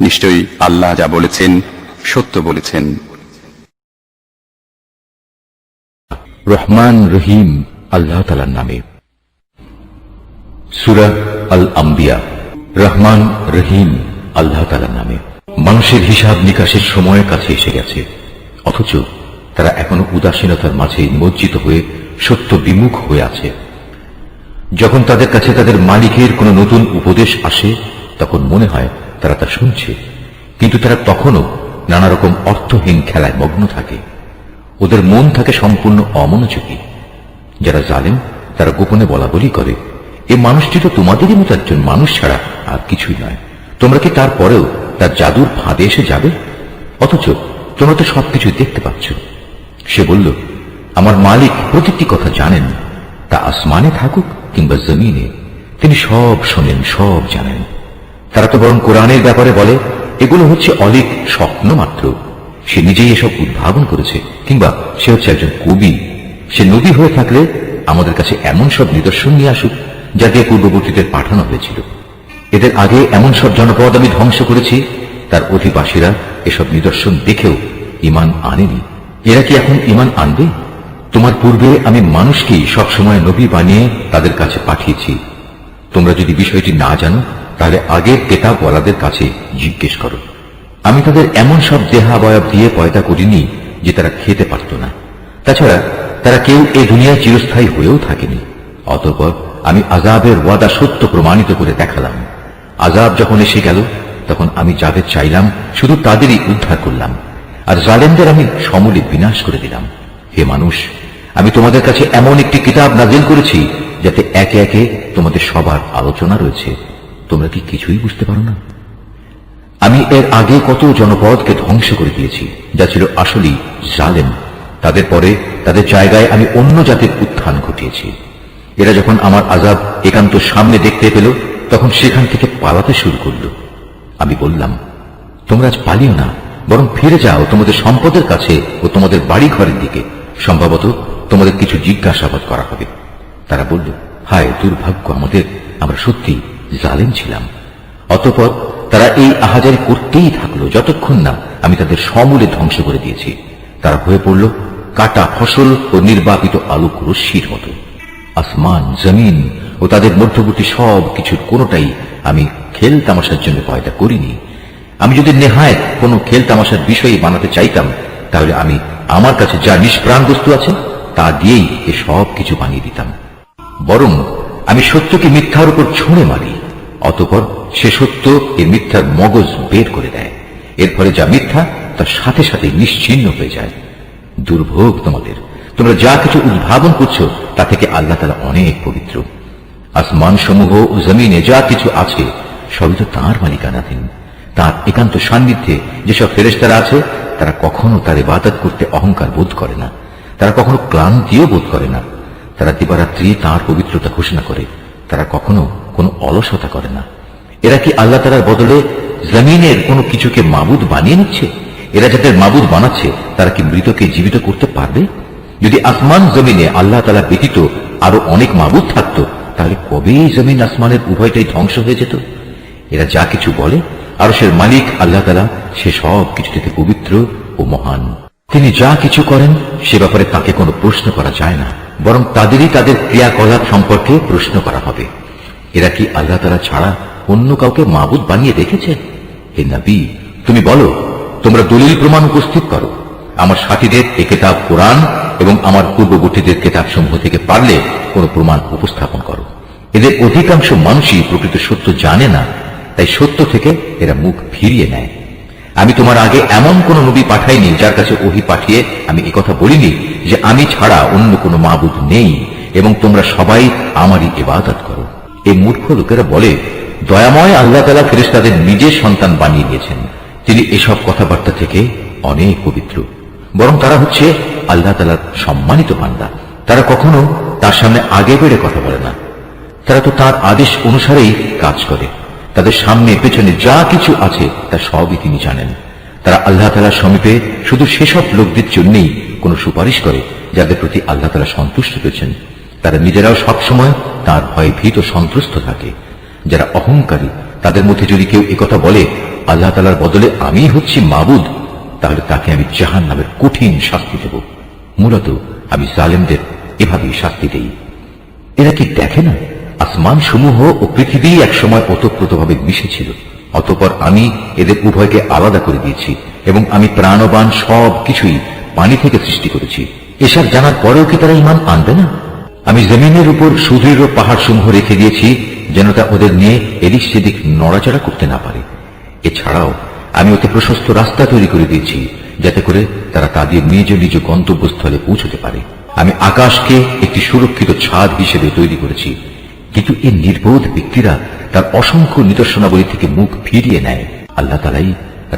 নিশ্চয়ই আল্লাহ যা বলেছেন সত্য বলেছেন। রহমান রহিম আল্লাহ তাআলার নামে। সূরা আল আম্বিয়া। রহমান রহিম আল্লাহ তাআলার নামে। মানুষের হিসাব নিকাশের সময়ের কাছে এসে গেছে, অথচ তারা এখনো উদাসীনতার মাঝে নিমজ্জিত হয়ে সত্য বিমুখ হয়ে আছে। যখন তাদের কাছে তাদের মালিকের কোনো নতুন উপদেশ আসে তখন মনে হয় তারা তা শুনছে, কিন্তু তারা তখনও নানা রকম অর্থহীন খেলায় মগ্ন থাকে। ওদের মন থাকে সম্পূর্ণ অমনোযোগী। যারা জালেম তারা গোপনে বলা বলি করে, এ মানুষটি তো তোমাদেরই মতো একজন মানুষ ছাড়া আর কিছুই নয়, তোমরা কি তারপরেও তার জাদুর ফাঁদে এসে যাবে? অথচ তোমরা তো সবকিছু দেখতে পাচ্ছ। সে বলল, আমার মালিক প্রতিটি কথা জানেন, তা আসমানে থাকুক কিংবা জমিনে, তিনি সব শোনেন, সব জানেন। তারা তো বরং কোরআনের ব্যাপারে বলে, এগুলো হচ্ছে অলিক স্বপ্ন মাত্র। সে নিজেই এসব উদ্ভাবন করেছে, কিংবা সে হচ্ছে একজন কবি। সে নবী হয়ে থাকলে আমাদের কাছে এমন সব নিদর্শন নিয়ে আসুক যা দিয়ে পূর্ববর্তীদের পাঠানো হয়েছিল। এদের আগে এমন সব জনপদ আমি ধ্বংস করেছি, তার অধিবাসীরা এসব নিদর্শন দেখেও ঈমান আনেনি। এরা কি এখন ঈমান আনবে? তোমার পূর্বে আমি মানুষকেই সবসময় নবী বানিয়ে তাদের কাছে পাঠিয়েছি। তোমরা যদি বিষয়টি না জানো তাহলে আগের কেতাবওয়ালাদের কাছে জিজ্ঞেস করো। আমি তাদের এমন সব দেহাবয়ব দিয়ে পয়দা করিনি যে তারা খেতে পারত না। তাছাড়া তারা কেউ এই দুনিয়ায় চিরস্থায়ী হয়েও থাকেনি। অতঃপর আমি আযাবের ওয়াদা সত্য প্রমাণিত করে দেখালাম। আযাব যখন এসে গেল তখন আমি যাদের চাইলাম শুধু তাদেরই উদ্ধার করলাম, আর জালেমদের আমি সমূলে বিনাশ করে দিলাম। হে মানুষ, আমি তোমাদের কাছে এমন একটি কিতাব নাযিল করেছি যাতে একে একে তোমাদের সবার আলোচনা রয়েছে। তোমরা কি কিছুই বুঝতে পারো না? আমি এর আগে কত জনপদকে ধ্বংস করে দিয়েছি যা ছিল আসলেই জালেম। তাদের পরে তাদের জায়গায় আমি অন্য জাতির উত্থান ঘটিয়েছি। এরা যখন আমার আযাব একান্ত সামনে দেখতে পেল তখন সেখান থেকে পালাতে শুরু করল। আমি বললাম, তোমরা আজ পালিও না, বরং ফিরে যাও তোমাদের সম্পদের কাছে ও তোমাদের বাড়ি ঘরের দিকে। সম্ভবত তোমাদের কিছু জিজ্ঞাসাবাদ করা হবে। তারা বলল, হায় দুর্ভাগ্য আমাদের, আমরা সত্যি জালেম ছিলাম। অতঃপর তারা এই আহাজারি করতেই থাকলো যতক্ষণ না আমি তাদের সমূলে ধ্বংস করে দিয়েছি। তারা হয়ে পড়ল কাটা ফসল ও নির্বাপিত আলোক রশ্মির মতো। আসমান, জমিন ও তাদের মধ্যবর্তী সব কিছুর কোনোটাই আমি খেল তামাশার জন্য পয়দা করিনি। আমি যদি নেহায়েত কোনো খেল তামাশার বিষয়ে বানাতে চাইতাম তাহলে আমি আমার কাছে যা নিষ্প্রাণ বস্তু আছে তা দিয়েই এ সব কিছু বানিয়ে দিতাম। বরং আমি সত্যকে মিথ্যার উপর ছুঁড়ে মারি, অতঃপর সে সত্য এ মিথ্যার মগজ বের করে দেয়। এর ফলে যা মিথ্যা তার সাথে সাথে নিশ্চিহ্ন হয়ে যায়। দুর্ভোগ তোমাদের, তোমরা যা কিছু উদ্ভাবন করছো তা থেকে আল্লাহ তাআলা অনেক পবিত্র। আসমান সমূহ ও জমিনে যা কিছু আছে সবই তো তাঁর মালিকানাধীন। তাঁর একান্ত সান্নিধ্যে যেসব ফেরেশতারা আছে তারা কখনো তার ইবাদত করতে অহংকার বোধ করে না, তারা কখনো ক্লান্তিও বোধ করে না। তারা দিবারাত্রি তাঁর পবিত্রতা ঘোষণা করে, তারা কখনো কোনো অলসতা করে না। এরা কি আল্লাহ তাআলার বদলে জমিনের কোনো কিছুকে মাবুদ বানিয়ে নিচ্ছে? এরা যাদের মাবুদ বানাচ্ছে তারা কি মৃতকে জীবিত করতে পারবে? যদি আসমান জমিনে আল্লাহ তাআলা ব্যতীত আরো অনেক মাবুদ থাকতো তাহলে কবেই জমিন আসমানের উভয়টাই ধ্বংস হয়ে যেত। এরা যা কিছু বলে, আরশের মালিক আল্লাহ তাআলা সে সব কিছু থেকে পবিত্র ও মহান। তিনি যা কিছু করেন সে ব্যাপারে তাকে কোনো প্রশ্ন করা যায় না, বরং তাদেরই তাদের ক্রিয়াকলাপ সম্পর্কে প্রশ্ন করা হবে। এরা কি আল্লাহ তাআলা ছাড়া অন্য কাউকে মাবুদ বানিয়ে রেখেছে? হে নবী, তুমি বলো, তোমরা দলিল প্রমাণ উপস্থিত করো। আমার সাথীদের এ কিতাব কোরআন এবং আমার পূর্ববর্তীদের কিতাব সমূহ থেকে পারলে কোনো প্রমাণ উপস্থাপন করো। এদের অধিকাংশ মানুষই প্রকৃত সত্য জানে না, তাই সত্য থেকে এরা মুখ ফিরিয়ে নেয়। আমি তোমার আগে এমন কোন নবী পাঠাইনি যার কাছে ওহী পাঠিয়ে আমি একথা বলিনি যে আমি ছাড়া অন্য কোনো মাবুদ নেই এবং তোমরা সবাই আমারই ইবাদত করো। এই মূর্খ লোকেরা বলে, দয়াময় আল্লাহ তাআলা ফেরেশতাদের নিজের সন্তান বানিয়ে দিয়েছেন, তিনি এসব কথাবার্তা থেকে অনেক পবিত্র। বরং তারা হচ্ছে আল্লাহ তাআলার সম্মানিত বান্দা। তারা কখনো তার সামনে আগে বেড়ে কথা বলে না। তারা তো তার আদেশ অনুসারেই কাজ করে। তাদের সামনে পেছনে যা কিছু আছে তা সবই তিনি জানেন। তারা আল্লাহ তাআলার সমীপে শুধু সেসব লোকদের জন্যই কোনো সুপারিশ করে যাদের প্রতি আল্লাহ তাআলা সন্তুষ্ট হয়েছেন। তারা নিজেরাও সবসময় তার ভয়ে ভীত সন্ত্রস্ত থাকে। যারা অহংকারী তাদের মধ্যে যদি কেউ একথা বলে আল্লাহ তাআলার বদলে আমি হচ্ছি মাবুদ, তাহলে তাকে আমি জাহান্নামের কঠিন শাস্তি দেব। মূলত আমি জালেমদের এভাবেই শাস্তি দেই। এরা কি দেখে না আসমান সমূহ ও পৃথিবী একসময় ওতপ্রোতভাবে মিশেছিল, অতঃপর আমি এদের উভয়কে আলাদা করে দিয়েছি এবং আমি প্রাণবান সব কিছুই পানি থেকে সৃষ্টি করেছি। এসব জানার পরেও কি তারা ঈমান আনবে না? আমি জমিনের উপর সুদৃঢ় পাহাড় সমূহ রেখে দিয়েছি যেন তা ওদের নিয়ে এদিক সেদিক নড়াচড়া করতে না পারে। এছাড়াও আমি ওতে প্রশস্ত রাস্তা তৈরি করে দিয়েছি যাতে করে তারা তাদের নিজ নিজ গন্তব্যস্থলে পৌঁছতে পারে। আমি আকাশকে একটি সুরক্ষিত ছাদ হিসেবে তৈরি করেছি, কিন্তু এই নির্বোধ ব্যক্তিরা তার অসংখ্য নিদর্শনাবলী থেকে মুখ ফিরিয়ে নেয়। আল্লাহ তাআলাই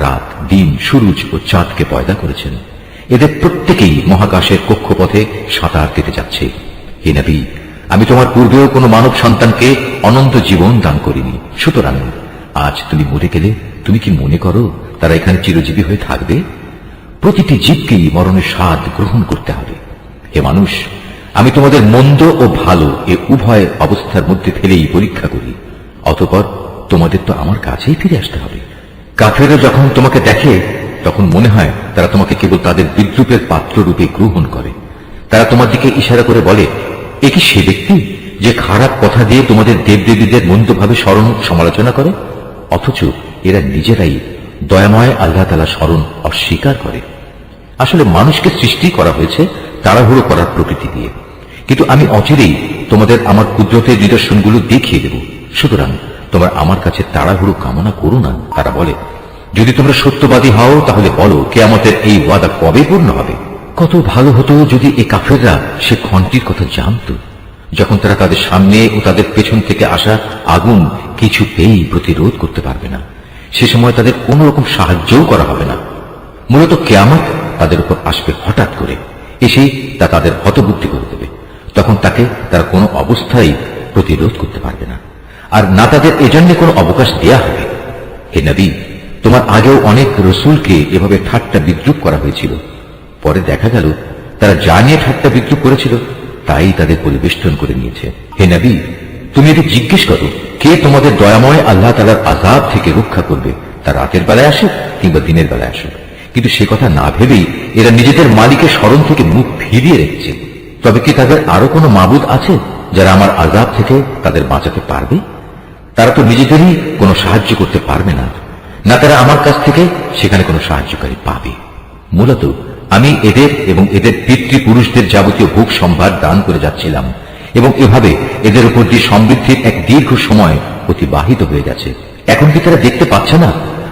রাত, দিন, সূরজ ও চাঁদকে পয়দা করেছেন। এদের প্রত্যেকেই মহাকাশের কক্ষপথে সাঁতার কেটে যাচ্ছে। হে নবী, আমি তোমার পূর্বেও কোনো মানব সন্তানকে অনন্ত জীবন দান করিনি। সুতরাং আজ তুমি মরে গেলে তুমি কি মনে করো তারা এখানে চিরজীবী হয়ে থাকবে? প্রতিটি জীবকেই মরণের স্বাদ গ্রহণ করতে হবে। হে মানুষ, আমি তোমাদের মন্দ ও ভালো এ উভয় অবস্থার মধ্যে ফেলেই পরীক্ষা করি, অতঃপর তোমাদের তো আমার কাছেই ফিরে আসতে হবে। কাফেররা যখন তোমাকে দেখে তখন মনে হয় তারা তোমাকে কেবল তাদের বিদ্রুপের পাত্র রূপে গ্রহণ করে। তারা তোমার দিকে ইশারা করে বলে, এ কি সে ব্যক্তি যে খারাপ কথা দিয়ে তোমাদের দেবদেবীদের মন্দভাবে স্মরণ সমালোচনা করে? অথচ এরা নিজেরাই দয়াময় আল্লাহ তাআলা স্মরণ অস্বীকার করে। আসলে মানুষকে সৃষ্টি করা হয়েছে তাড়াহুড়ো করার প্রকৃতি দিয়ে, কিন্তু আমি অচিরেই তোমাদের আমার কুদরতের নিদর্শনগুলো দেখিয়ে দেব। সুতরাং তোমরা আমার কাছে তাড়াহুড়ো কামনা করো না। তারা বলে, যদি তোমরা সত্যবাদী হও তাহলে বলো কিয়ামতের এই ওয়াদা কবে পূর্ণ হবে? কত ভালো হতো যদি এই কাফেররা সে ঘণ্টির কথা জানত, যখন তারা তাদের সামনে ও তাদের পেছন থেকে আসা আগুন কিছুতেই প্রতিরোধ করতে পারবে না। সে সময় তাদের কোন রকম সাহায্যও করা হবে না। মূলত কিয়ামত তাদের উপর আসবে হঠাৎ করে, এসেই তা তাদের হতবুদ্ধি করে দেবে। তখন তাকে তারা কোনো অবস্থায় প্রতিরোধ করতে পারবে না, আর না তাদের এজন্য কোনো অবকাশ দেয়া হবে। হে নবী, তোমার আগেও অনেক রসুলকে এভাবে ঠাট্টা বিদ্রুপ করা হয়েছিল। পরে দেখা গেল তারা যা নিয়ে ঠাট্টা বিদ্রুপ করেছিল তাই তাদের পরিবেষ্টন করে নিয়েছে। হে নবী, তুমি এটি জিজ্ঞেস করো, কে তোমাদের দয়াময় আল্লাহ তাআলার আযাব থেকে রক্ষা করবে, তা রাতের বেলায় আসুক কিংবা দিনের বেলায় আসুক? কিন্তু সে কথা না ভেবেই এরা নিজেদের মালিকের স্মরণ থেকে মুখ ফিরিয়ে রেখেছে। তবে কি তাদের আরো কোনো মাবুদ আছে যারা আমার আযাব থেকে তাদের বাঁচাতে পারবে? তারা তো নিজেদেরই কোনো সাহায্য করতে পারবে না, না তারা আমার কাছ থেকে সেখানে কোনো সাহায্যকারী পাবে। মূলত আমি এদের এবং এদের পিতৃপুরুষদের যাবতীয় ভোগ সম্ভার দান করে যাচ্ছিলাম, এবং এভাবে এদের উপর দিয়ে সমৃদ্ধির এক দীর্ঘ সময় অতিবাহিত হয়ে গেছে। এখন কি তারা দেখতে পাচ্ছে না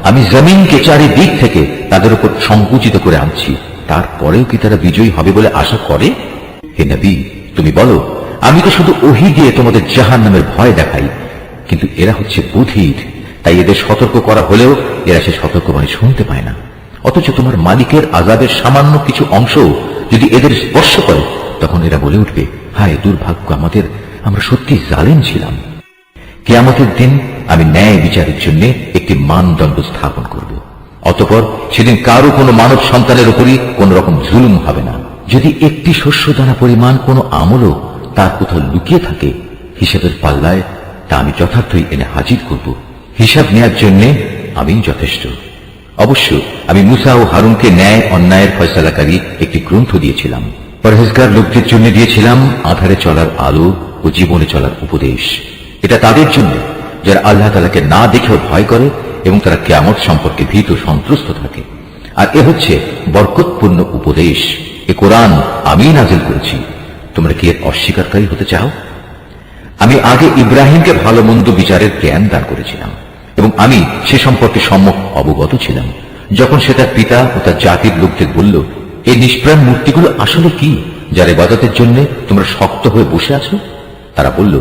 আমি জমিনকে চারিদিক থেকে তাদের উপর সংকুচিত করে আনছি? তারপরেও কি তারা বিজয়ী হবে বলে আশা করে? হে নবী, তুমি বলো, আমি তো শুধু ওহী দিয়ে তোমাদের জাহান্নামের ভয় দেখাই, কিন্তু এরা হচ্ছে বধির, তাই এদের সতর্ক করা হলেও এরা সে সতর্কবাণী শুনতে পায় না। অথচ তোমার মালিকের আযাবের সামান্য কিছু অংশ যদি এদের স্পর্শ করে তখন এরা বলে উঠবে, হায় দুর্ভাগ্য আমাদের, আমরা সত্যি জালেম ছিলাম। কিয়ামতের দিন আমি ন্যায় বিচারের জন্য একটি মানদণ্ড স্থাপন করব। অতঃপর সেদিন কারো কোনো মানব সন্তানের উপরই কোন রকম জুলুম হবে না। যদি একটি শস্যদানা পরিমাণ কোনো আমলও তার কোথাও লুকিয়ে থাকে, হিসাবের পাল্লায় তা আমি যথার্থই এনে হাজির করব। হিসাব নেয়ার জন্য আমি যথেষ্ট। অবশ্য আমি মুসা ও হারুনকে ন্যায় অন্যায়ের ফয়সালাকারী একটি গ্রন্থ দিয়েছিলাম। পরহেজগার লোকদের জন্য দিয়েছিলাম আধারে চলার আলো ও জীবনে চলার উপদেশ। এটা তাদের জন্য যারা আল্লাহ তাআলাকে না দেখেও ভয় করে এবং তারা কিয়ামত সম্পর্কে ভীত সন্ত্রস্ত থাকে। আর এ হচ্ছে বরকতপূর্ণ উপদেশ। এ কোরআন আমি নাজিল করেছি, তোমরা কি এর অস্বীকারী হতে চাও? আমি আগে ইব্রাহিমকে ভালো মন্দ বিচারের জ্ঞান দান করেছিলাম, এবং আমি সে সম্পর্কে সম্যক অবগত ছিলাম। যখন সে তার পিতা ও তার জাতির লোকদের বলল, এই নিষ্প্রাণ মূর্তিগুলো আসলে কি যার ইবাদতের জন্য তোমরা শক্ত হয়ে বসে আছো? তারা বলল,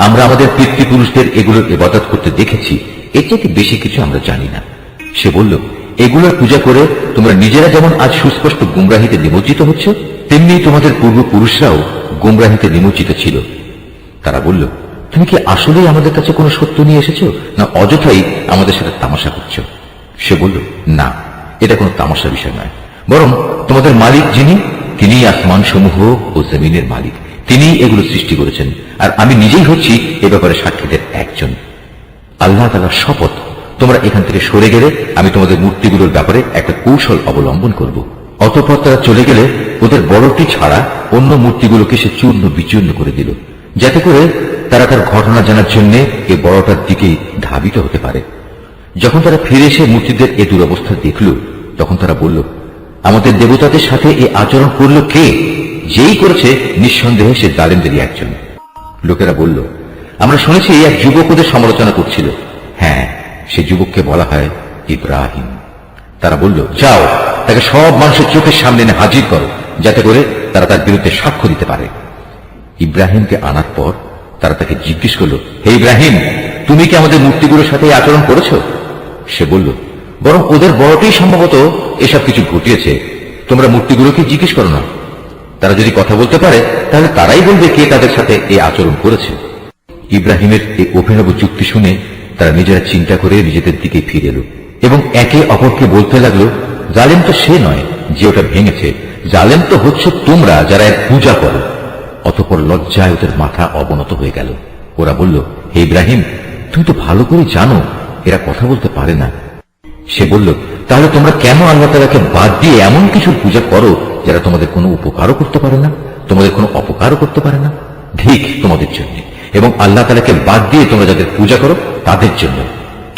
আমরা আমাদের পিতৃপুরুষদের এগুলোর ইবাদত করতে দেখেছি, এর চাইতে বেশি কিছু আমরা জানি না। সে বলল, এগুলোর পূজা করে তোমরা নিজেরা যেমন আজ সুস্পষ্ট গুমরাহিতে নিমজ্জিত হচ্ছ, তেমনি তোমাদের পূর্বপুরুষরাও গুমরাহিতে নিমজ্জিত ছিল। তারা বলল, তুমি কি আসলেই আমাদের কাছে কোনো সত্য নিয়ে এসেছো, না অযথাই আমাদের সাথে তামাশা করছো? সে বলল, না, এটা কোনো তামাশার বিষয় নয়, বরং তোমাদের মালিক যিনি, তিনিই আসমান সমূহ ও জমিনের মালিক, তিনিই এগুলো সৃষ্টি করেছেন, আর আমি নিজেই হচ্ছি এ ব্যাপারে সাক্ষীদের একজন। আল্লাহ তাআলার শপথ, তোমরা এখান থেকে সরে গেলে আমি তোমাদের মূর্তিগুলোর ব্যাপারে একটা কৌশল অবলম্বন করব। অতঃপর তারা চলে গেলে ওদের বড়টি ছাড়া অন্য মূর্তিগুলোকে সে চূর্ণ বিচূর্ণ করে দিল, যাতে করে তারা তার ঘটনা জানার জন্য এই বড়টার দিকেই ধাবিত হতে পারে। যখন তারা ফিরে এসে মূর্তিদের এ দুরবস্থা দেখল, তখন তারা বলল, আমাদের দেবতাদের সাথে এই আচরণ করল কে? যেই করেছে নিঃসন্দেহে সে জালেমদেরই একজন। লোকেরা বলল, আমরা শুনেছি এক যুবক ওদের সমালোচনা করছিল। হ্যাঁ, সে যুবককে বলা হয় ইব্রাহিম। তারা বলল, যাও তাকে সব মানুষের চোখের সামনে এনে হাজির করো, যাতে করে তারা তার বিরুদ্ধে সাক্ষ্য দিতে পারে। ইব্রাহিমকে আনার পর তারা তাকে জিজ্ঞেস করল, হে ইব্রাহিম, তুমি কি আমাদের মূর্তিগুলোর সাথে এই আচরণ করেছ? সে বলল, বরং ওদের বড়টাই সম্ভবত এসব কিছু ঘটিয়েছে। তোমরা মূর্তিগুলোকে জিজ্ঞেস করো না। তারা যদি কথা বলতে পারে তাহলে তারাই বলবে কে তাদের সাথে এই আচরণ করেছে। ইব্রাহিমের এই অভিনব যুক্তি শুনে তারা নিজেরা চিন্তা করে নিজেদের দিকে ফিরে এলো এবং একে অপরকে বলতে লাগলো, জালেম তো সে নয় যে ওটা ভেঙেছে, জালেম তো হচ্ছে তোমরা যারা এর পূজা করো। অতঃপর লজ্জায় ওদের মাথা অবনত হয়ে গেল। ওরা বলল, হে ইব্রাহিম, তুমি তো ভালো করে জানো এরা কথা বলতে পারে না। সে বলল, তাহলে তোমরা কেন আল্লাহ তাআলাকে বাদ দিয়ে এমন কিছুর পূজা করো যারা তোমাদের কোনো উপকারও করতে পারে না, তোমাদের কোনো অপকারও করতে পারে না? ঠিক তোমাদের জন্য, এবং আল্লাহ তাআলাকে বাদ দিয়ে তোমরা যাদের পূজা করো তাদের জন্য।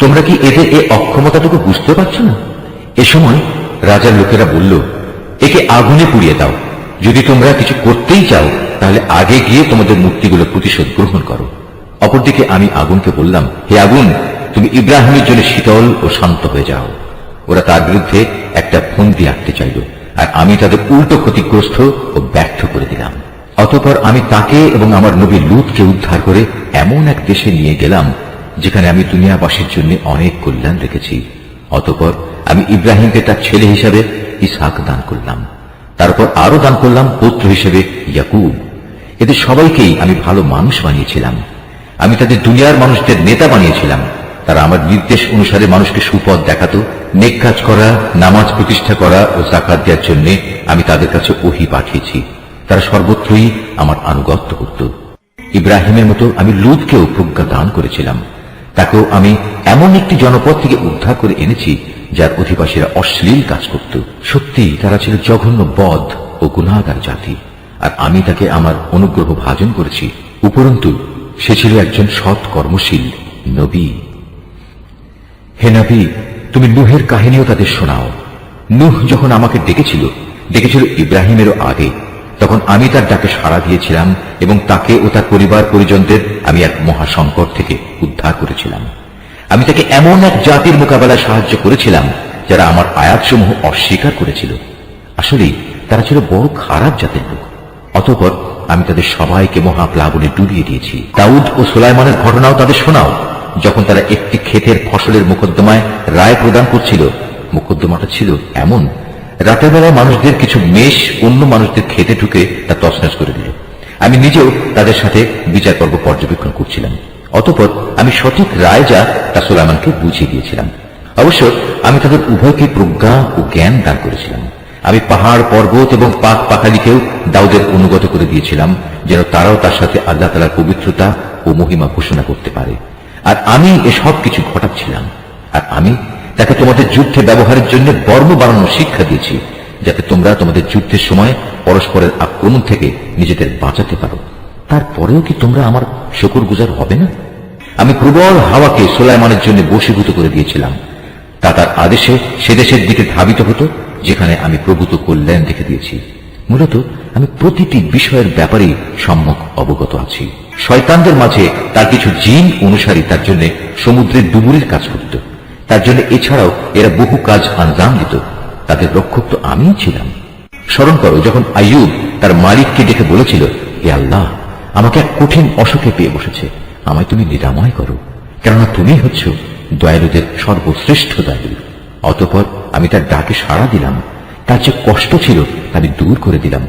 তোমরা কি এদের এই অক্ষমতাটুকু বুঝতে পারছো না? এ সময় রাজার লোকেরা বলল, একে আগুনে পুড়িয়ে দাও। যদি তোমরা কিছু করতেই চাও তাহলে আগে গিয়ে তোমাদের মূর্তিগুলো প্রতিশোধ গ্রহণ করো। অপরদিকে আমি আগুনকে বললাম, হে আগুন, তুমি ইব্রাহিমের জন্য শীতল ও শান্ত হয়ে যাও। ওরা তার বিরুদ্ধে একটা ফন্দি আঁকতে চাইল, আর আমি তাদের উল্টো ক্ষতিগ্রস্ত ও ব্যর্থ করে দিলাম। অতঃপর আমি তাকে এবং আমার নবী লূতকে উদ্ধার করে এমন এক দেশে নিয়ে গেলাম যেখানে আমি দুনিয়াবাসীর জন্য অনেক কল্যাণ রেখেছি। অতঃপর আমি ইব্রাহিমকে তার ছেলে হিসেবে ইসহাক দান করলাম, তারপর আরো দান করলাম পুত্র হিসেবে ইয়াকুব। এদের সবাইকেই আমি ভালো মানুষ বানিয়েছিলাম। আমি তাদের দুনিয়ার মানুষদের নেতা বানিয়েছিলাম। তারা আমার নির্দেশ অনুসারে মানুষকে সুপথ দেখাতো। নেক কাজ করা, নামাজ প্রতিষ্ঠা করা ও যাকাত দেওয়ার জন্য আমি তাদের কাছে ওহী পাঠিয়েছি। তারা সর্বত্রই আমার আনুগত্য করত। ইব্রাহিমের মতো আমি লূতকেও প্রজ্ঞা দান করেছিলাম। তাকেও আমি এমন একটি জনপদ থেকে উদ্ধার করে এনেছি যার অধিবাসীরা অশ্লীল কাজ করত। সত্যি তারা ছিল জঘন্য বদ ও গুনাহগার জাতি, আর আমি তাকে আমার অনুগ্রহ ভাজন করেছি। উপরন্তু সে ছিল একজন সৎ কর্মশীল নবী। হে নবী, তুমি নূহের কাহিনীও তাদের শোনাও। নূহ যখন আমাকে ডেকেছিল ইব্রাহিমেরও আগে, তখন আমি তার ডাকে সাড়া দিয়েছিলাম এবং তাকে ও তার পরিবার পরিজনদের আমি এক মহাসংকট থেকে উদ্ধার করেছিলাম। আমি তাকে এমন এক জাতির মোকাবেলায় সাহায্য করেছিলাম যারা আমার আয়াতসমূহ অস্বীকার করেছিল। আসলে তারা ছিল বড় খারাপ জাতের লোক। অতঃপর আমি তাদের সবাইকে মহাপ্লাবনে ডুবিয়ে দিয়েছি। দাউদ ও সুলাইমানের ঘটনাও তাদের শোনাও। যখন তারা একটি ক্ষেতের ফসলের মোকদ্দমায় রায় প্রদান করছিল, মোকদ্দমাটা ছিল এমন, রাতের বেলায় মানুষদের কিছু মেষ অন্য মানুষদের খেতে ঢুকে তা তছনছ করে দিল। আমি নিজেও তাদের সাথে বিচার পর্ব পর্যবেক্ষণ করছিলাম। অতঃপর আমি সঠিক রায় যা তা সুলাইমানকে বুঝিয়ে দিয়েছিলাম। অবশ্য আমি তাদের উভয়কে প্রজ্ঞা ও জ্ঞান দান করেছিলাম। আমি পাহাড়, পর্বত এবং পাক পাখালিকেও দাউদের অনুগত করে দিয়েছিলাম, যেন তারাও তার সাথে আল্লাহ তাআলার পবিত্রতা ও মহিমা ঘোষণা করতে পারে। আর আমি এসব কিছু ঘটাচ্ছিলাম। আর আমি তাকে তোমাদের যুদ্ধে ব্যবহারের জন্য বর্ম বানানোর শিক্ষা দিয়েছি, যাতে তোমরা তোমাদের যুদ্ধের সময় পরস্পরের আক্রমণ থেকে নিজেদের বাঁচাতে পারো। তারপরেও কি তোমরা আমার শুকরগুজার হবে না? আমি প্রবল হাওয়াকে সুলাইমানের জন্য বশীভূত করে দিয়েছিলাম। তা তার আদেশে সে দেশের দিকে ধাবিত হতো যেখানে আমি প্রভূত কল্যাণ রেখে দিয়েছি। মূলত আমি প্রতিটি বিষয়ের ব্যাপারে সম্যক অবগত আছি। শয়তানদের মাঝে তার কিছু জিন অনুসারী তার জন্য সমুদ্রের ডুবুরির কাজ করত। তার জন্য এছাড়াও এরা বহু কাজ আঞ্জাম দিত। তাদের রক্ষক তো আমিই ছিলাম। স্মরণ করো, যখন আইয়ুব তার মালিককে ডেকে বলেছিল, হে আল্লাহ, আমাকে এক কঠিন অসুখে পেয়ে বসেছে, আমায় তুমি নিরাময় করো, কেননা তুমি হচ্ছ দয়ালুদের সর্বশ্রেষ্ঠ দয়ালু। অতঃপর আমি তার ডাকে সাড়া দিলাম। তার যে কষ্ট ছিল তা আমি দূর করে দিলাম।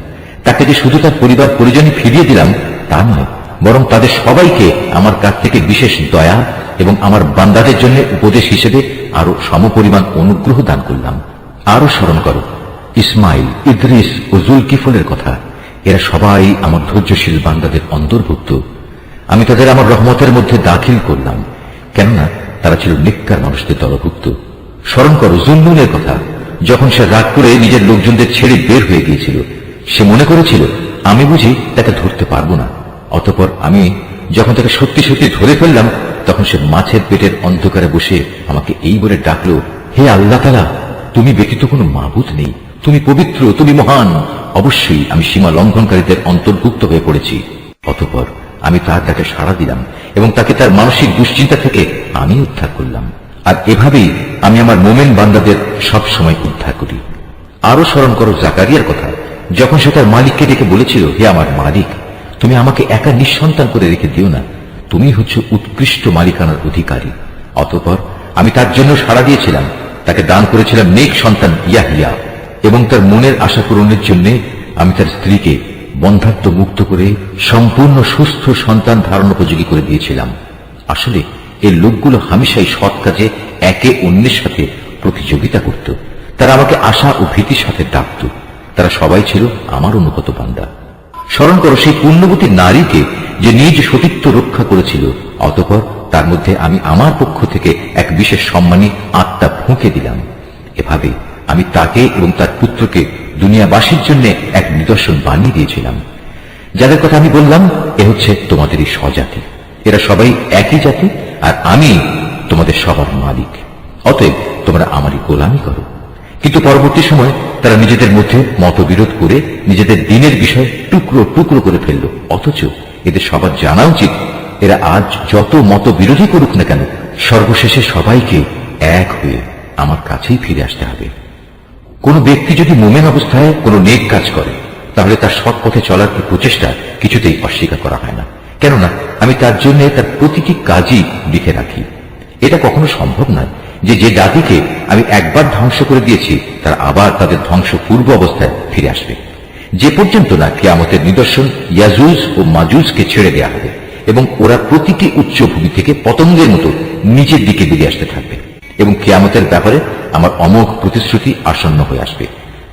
তাকে যে শুধু তার পরিবার পরিজনে ফিরিয়ে দিলাম তা নয়, বরং তাদের সবাইকে আমার কাছ থেকে বিশেষ দয়া এবং আমার বান্দাদের জন্য উপদেশ হিসেবে আরো সমপরিমাণ অনুগ্রহ দান করলাম। আরো স্মরণ করো ইসমাইল, ইদ্রিস ও জুলকিফলের কথা। এরা সবাই আমার ধৈর্যশীল বান্দাদের অন্তর্ভুক্ত। আমি তাদের আমার রহমতের মধ্যে দাখিল করলাম। কেননা তারা ছিল নেককার মানুষদের দলভুক্ত। স্মরণ করো জুন্নুনের কথা, যখন সে রাগ করে নিজের লোকজনদের ছেড়ে বের হয়ে গিয়েছিল। সে মনে করেছিল আমি বুঝি তাকে ধরতে পারবো না। অতঃপর আমি যখন তাকে সত্যি সত্যি ধরে ফেললাম, তখন সে মাছের পেটের অন্ধকারে বসে আমাকে এই বলে ডাকলো, হে আল্লাহ তাআলা, তুমি ব্যতীত কোনো মাবুদ নেই, তুমি পবিত্র, তুমি মহান। অবশ্যই আমি সীমা লঙ্ঘনকারীদের অন্তর্ভুক্ত হয়ে পড়েছি। অতঃপর আমি তার ডাকে সাড়া দিলাম এবং তাকে তার মানসিক দুশ্চিন্তা থেকে আমি উদ্ধার করলাম। আর এভাবেই আমি আমার মোমেন বান্দাদের সব সময় উদ্ধার করি। আরো স্মরণ করো জাকারিয়ার কথা, যখন সে তার মালিককে ডেকে বলেছিল, হে আমার মালিক, তুমি আমাকে একা নিঃসন্তান করে রেখে দিও না, তুমি হচ্ছে উৎকৃষ্ট মালিকানার অধিকারী। অতঃপর আমি তার জন্য সাড়া দিয়েছিলাম, তাকে দান করেছিলাম নেক সন্তান ইয়াহিয়া, এবং তার মনের আশা পূরণের জন্য আমি তার স্ত্রীকে বন্ধাত্ব মুক্ত করে সম্পূর্ণ সুস্থ সন্তান ধারণ উপযোগী করে দিয়েছিলাম। আসলে এই লোকগুলো হামেশাই সৎ কাজে একে অন্যের সাথে প্রতিযোগিতা করত। তারা আমাকে আশা ও ভীতির সাথে ডাকত। তারা সবাই ছিল আমার অনুগত বান্দা। স্মরণ করো সেই পুণ্যবতী নারীকে যে নিজ সতীত্ব রক্ষা করেছিল। অতঃপর তার মধ্যে আমি আমার পক্ষ থেকে এক বিশেষ সম্মানী আত্মা ফুঁকে দিলাম। এভাবে আমি তাকে এবং তার পুত্রকে দুনিয়াবাসীর জন্য এক নিদর্শন বানিয়ে দিয়েছিলাম। যাদের কথা আমি বললাম, এ হচ্ছে তোমাদেরই স্বজাতি। এরা সবাই একই জাতি, আর আমি তোমাদের সবার মালিক। অতএব তোমরা আমারই গোলামি করো। কিন্তু পরবর্তী সময় তারা নিজেদের মধ্যে মতবিরোধ করে নিজেদের দিনের বিষয় টুকরো টুকরো করে ফেলল। অথচ এদের সবার জানা উচিত, এরা আজ যত মতবিরোধী করুক না কেন, সর্বশেষে সবাইকে এক হয়ে আমার কাছেই ফিরে আসতে হবে। কোন ব্যক্তি যদি মুমিন অবস্থায় কোনো নেক কাজ করে, তাহলে তার সৎ পথে চলার প্রচেষ্টা কিছুতেই অস্বীকার করা হয় না। কেননা আমি তার জন্য তার প্রতিটি কাজই লিখে রাখি। এটা কখনো সম্ভব নয় যে যে জাতিকে আমি একবার ধ্বংস করে দিয়েছি, তারা আবার তাদের ধ্বংস পূর্ব অবস্থায় ফিরে আসবে, যে পর্যন্ত না কিয়ামতের নিদর্শন ইয়াজুজ ও মাজুজকে ছেড়ে দেওয়া হবে এবং ওরা প্রতিটি উচ্চভূমি থেকে পতঙ্গের মতো নিচের দিকে বেরিয়ে আসতে থাকবে। এবং কিয়ামতের ব্যাপারে আমার অমোঘ প্রতিশ্রুতি আসন্ন হয়ে আসবে।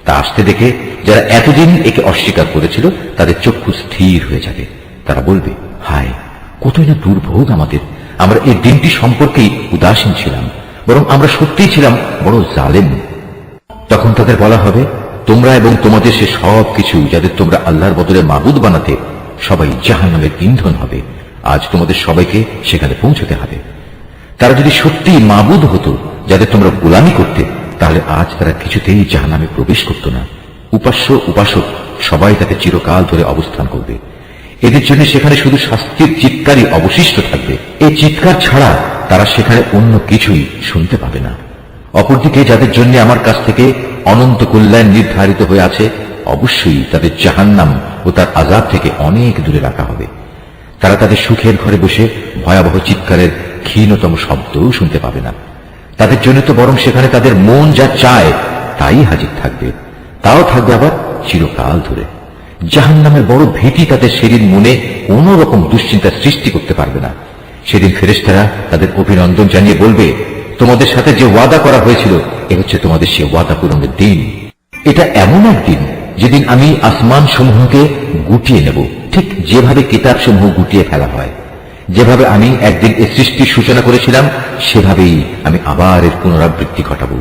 তা আসতে দেখে যারা এতদিন একে অস্বীকার করেছিল, তাদের চক্ষু স্থির হয়ে যাবে। তারা বলবে, হায়, কতই না দুর্ভোগ আমাদের! আমরা এই দিনটি সম্পর্কেই উদাসীন ছিলাম, বরং আমরা সত্যিই ছিলাম বড় জালেম। তখন তাদের বলা হবে, তোমরা এবং তোমাদের সে সব কিছু যাদের তোমরা আল্লাহর বদলে মাবুদ বানাতে, সবাই জাহান্নামের ইন্ধন হবে। আজ তোমাদের সবাইকে সেখানে পৌঁছতে হবে। তারা যদি সত্যি মাবুদ হতো যাদের তোমরা গোলামি করতে, তাহলে আজ তারা কিছুতেই জাহান্নামে প্রবেশ করত না। উপাস্য উপাসক সবাই তাকে চিরকাল ধরে অবস্থান করবে। এদের জন্য সেখানে শুধু শাস্তির চিৎকারই অবশিষ্ট থাকবে। এই চিৎকার ছাড়া তারা সেখানে অন্য কিছুই শুনতে পাবে না। অপরদিকে যাদের জন্য আমার কাছ থেকে অনন্ত কল্যাণ নির্ধারিত হয়ে আছে, অবশ্যই তাদের জাহান্নাম ও তার আযাব থেকে অনেক দূরে রাখা হবে। তারা তাদের সুখের ঘরে বসে ভয়াবহ চিৎকারের ক্ষীণতম শব্দও শুনতে পাবে না। তাদের জন্য তো বরং সেখানে তাদের মন যা চায় তাই হাজির থাকবে, তাও থাকবে আবার চিরকাল ধরে। জাহান্নামের বড় ভীতি তাদের সেদিন মনে কোন রকম দুশ্চিন্তার সৃষ্টি করতে পারবে না। সেদিন ফেরেশতারা তাদের অভিনন্দন জানিয়ে বলবে, তোমাদের সাথে যে ওয়াদা করা হয়েছিল, এ হচ্ছে তোমাদের সে ওয়াদা পূরণের দিন। এটা এমন এক দিন যেদিন আমি আসমান সমূহকে গুটিয়ে নেব, ঠিক যেভাবে কিতাব সমূহ গুটিয়ে ফেলা হয়। যেভাবে আমি একদিন এর সৃষ্টির সূচনা করেছিলাম, সেভাবেই আমি আবার এর পুনরাবৃত্তি ঘটাবো।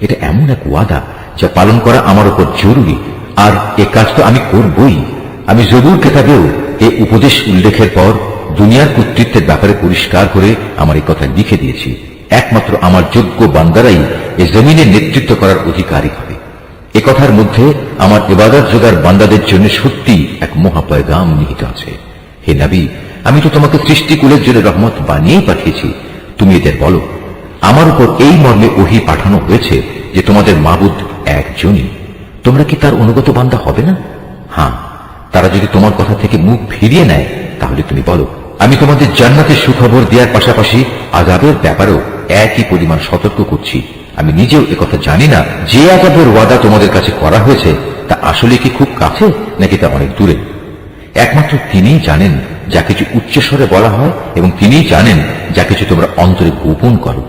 এটা এমন এক ওয়াদা যা পালন করা আমার উপর জরুরি, আর এ কাজ তো আমি করবই। আমি জবুর কিতাবেও এ উপদেশ উল্লেখের পর দুনিয়ার কর্তৃত্বের ব্যাপারে পরিষ্কার করে আমার এই কথা লিখে দিয়েছি। একমাত্র আমার যোগ্য বান্দারাই এ জমিনের নেতৃত্ব করার অধিকারী হবে। এ কথার মধ্যে আমার ইবাদত যোগার বান্দাদের জন্য সত্যি এক মহাপয়গাম নিহিত আছে। হে নবী, আমি তো তোমাকে সৃষ্টিকুলের জন্য রহমত বানিয়ে পাঠিয়েছি। তুমি এদের বলো, আমার উপর এই মর্মে ওহী পাঠানো হয়েছে যে তোমাদের মাবুদ একজনই। তোমরা কি তার অনুগত বান্দা হবে না? হ্যাঁ, তারা যদি তোমার কথা থেকে মুখ ফিরিয়ে নেয়, তাহলে তুমি বলো, আমি তোমাদের জান্নাতের সুখবর দেওয়ার পাশাপাশি আযাবের ব্যাপারেও একই পরিমাণ সতর্ক করছি। আমি নিজেও একথা জানি না যে আযাবের ওয়াদা তোমাদের কাছে করা হয়েছে তা আসলে কি খুব কাছে নাকি তা অনেক দূরে। একমাত্র তিনিই জানেন যা কিছু উচ্চস্বরে বলা হয়, এবং তিনিই জানেন যা কিছু তোমরা অন্তরে গোপন করো।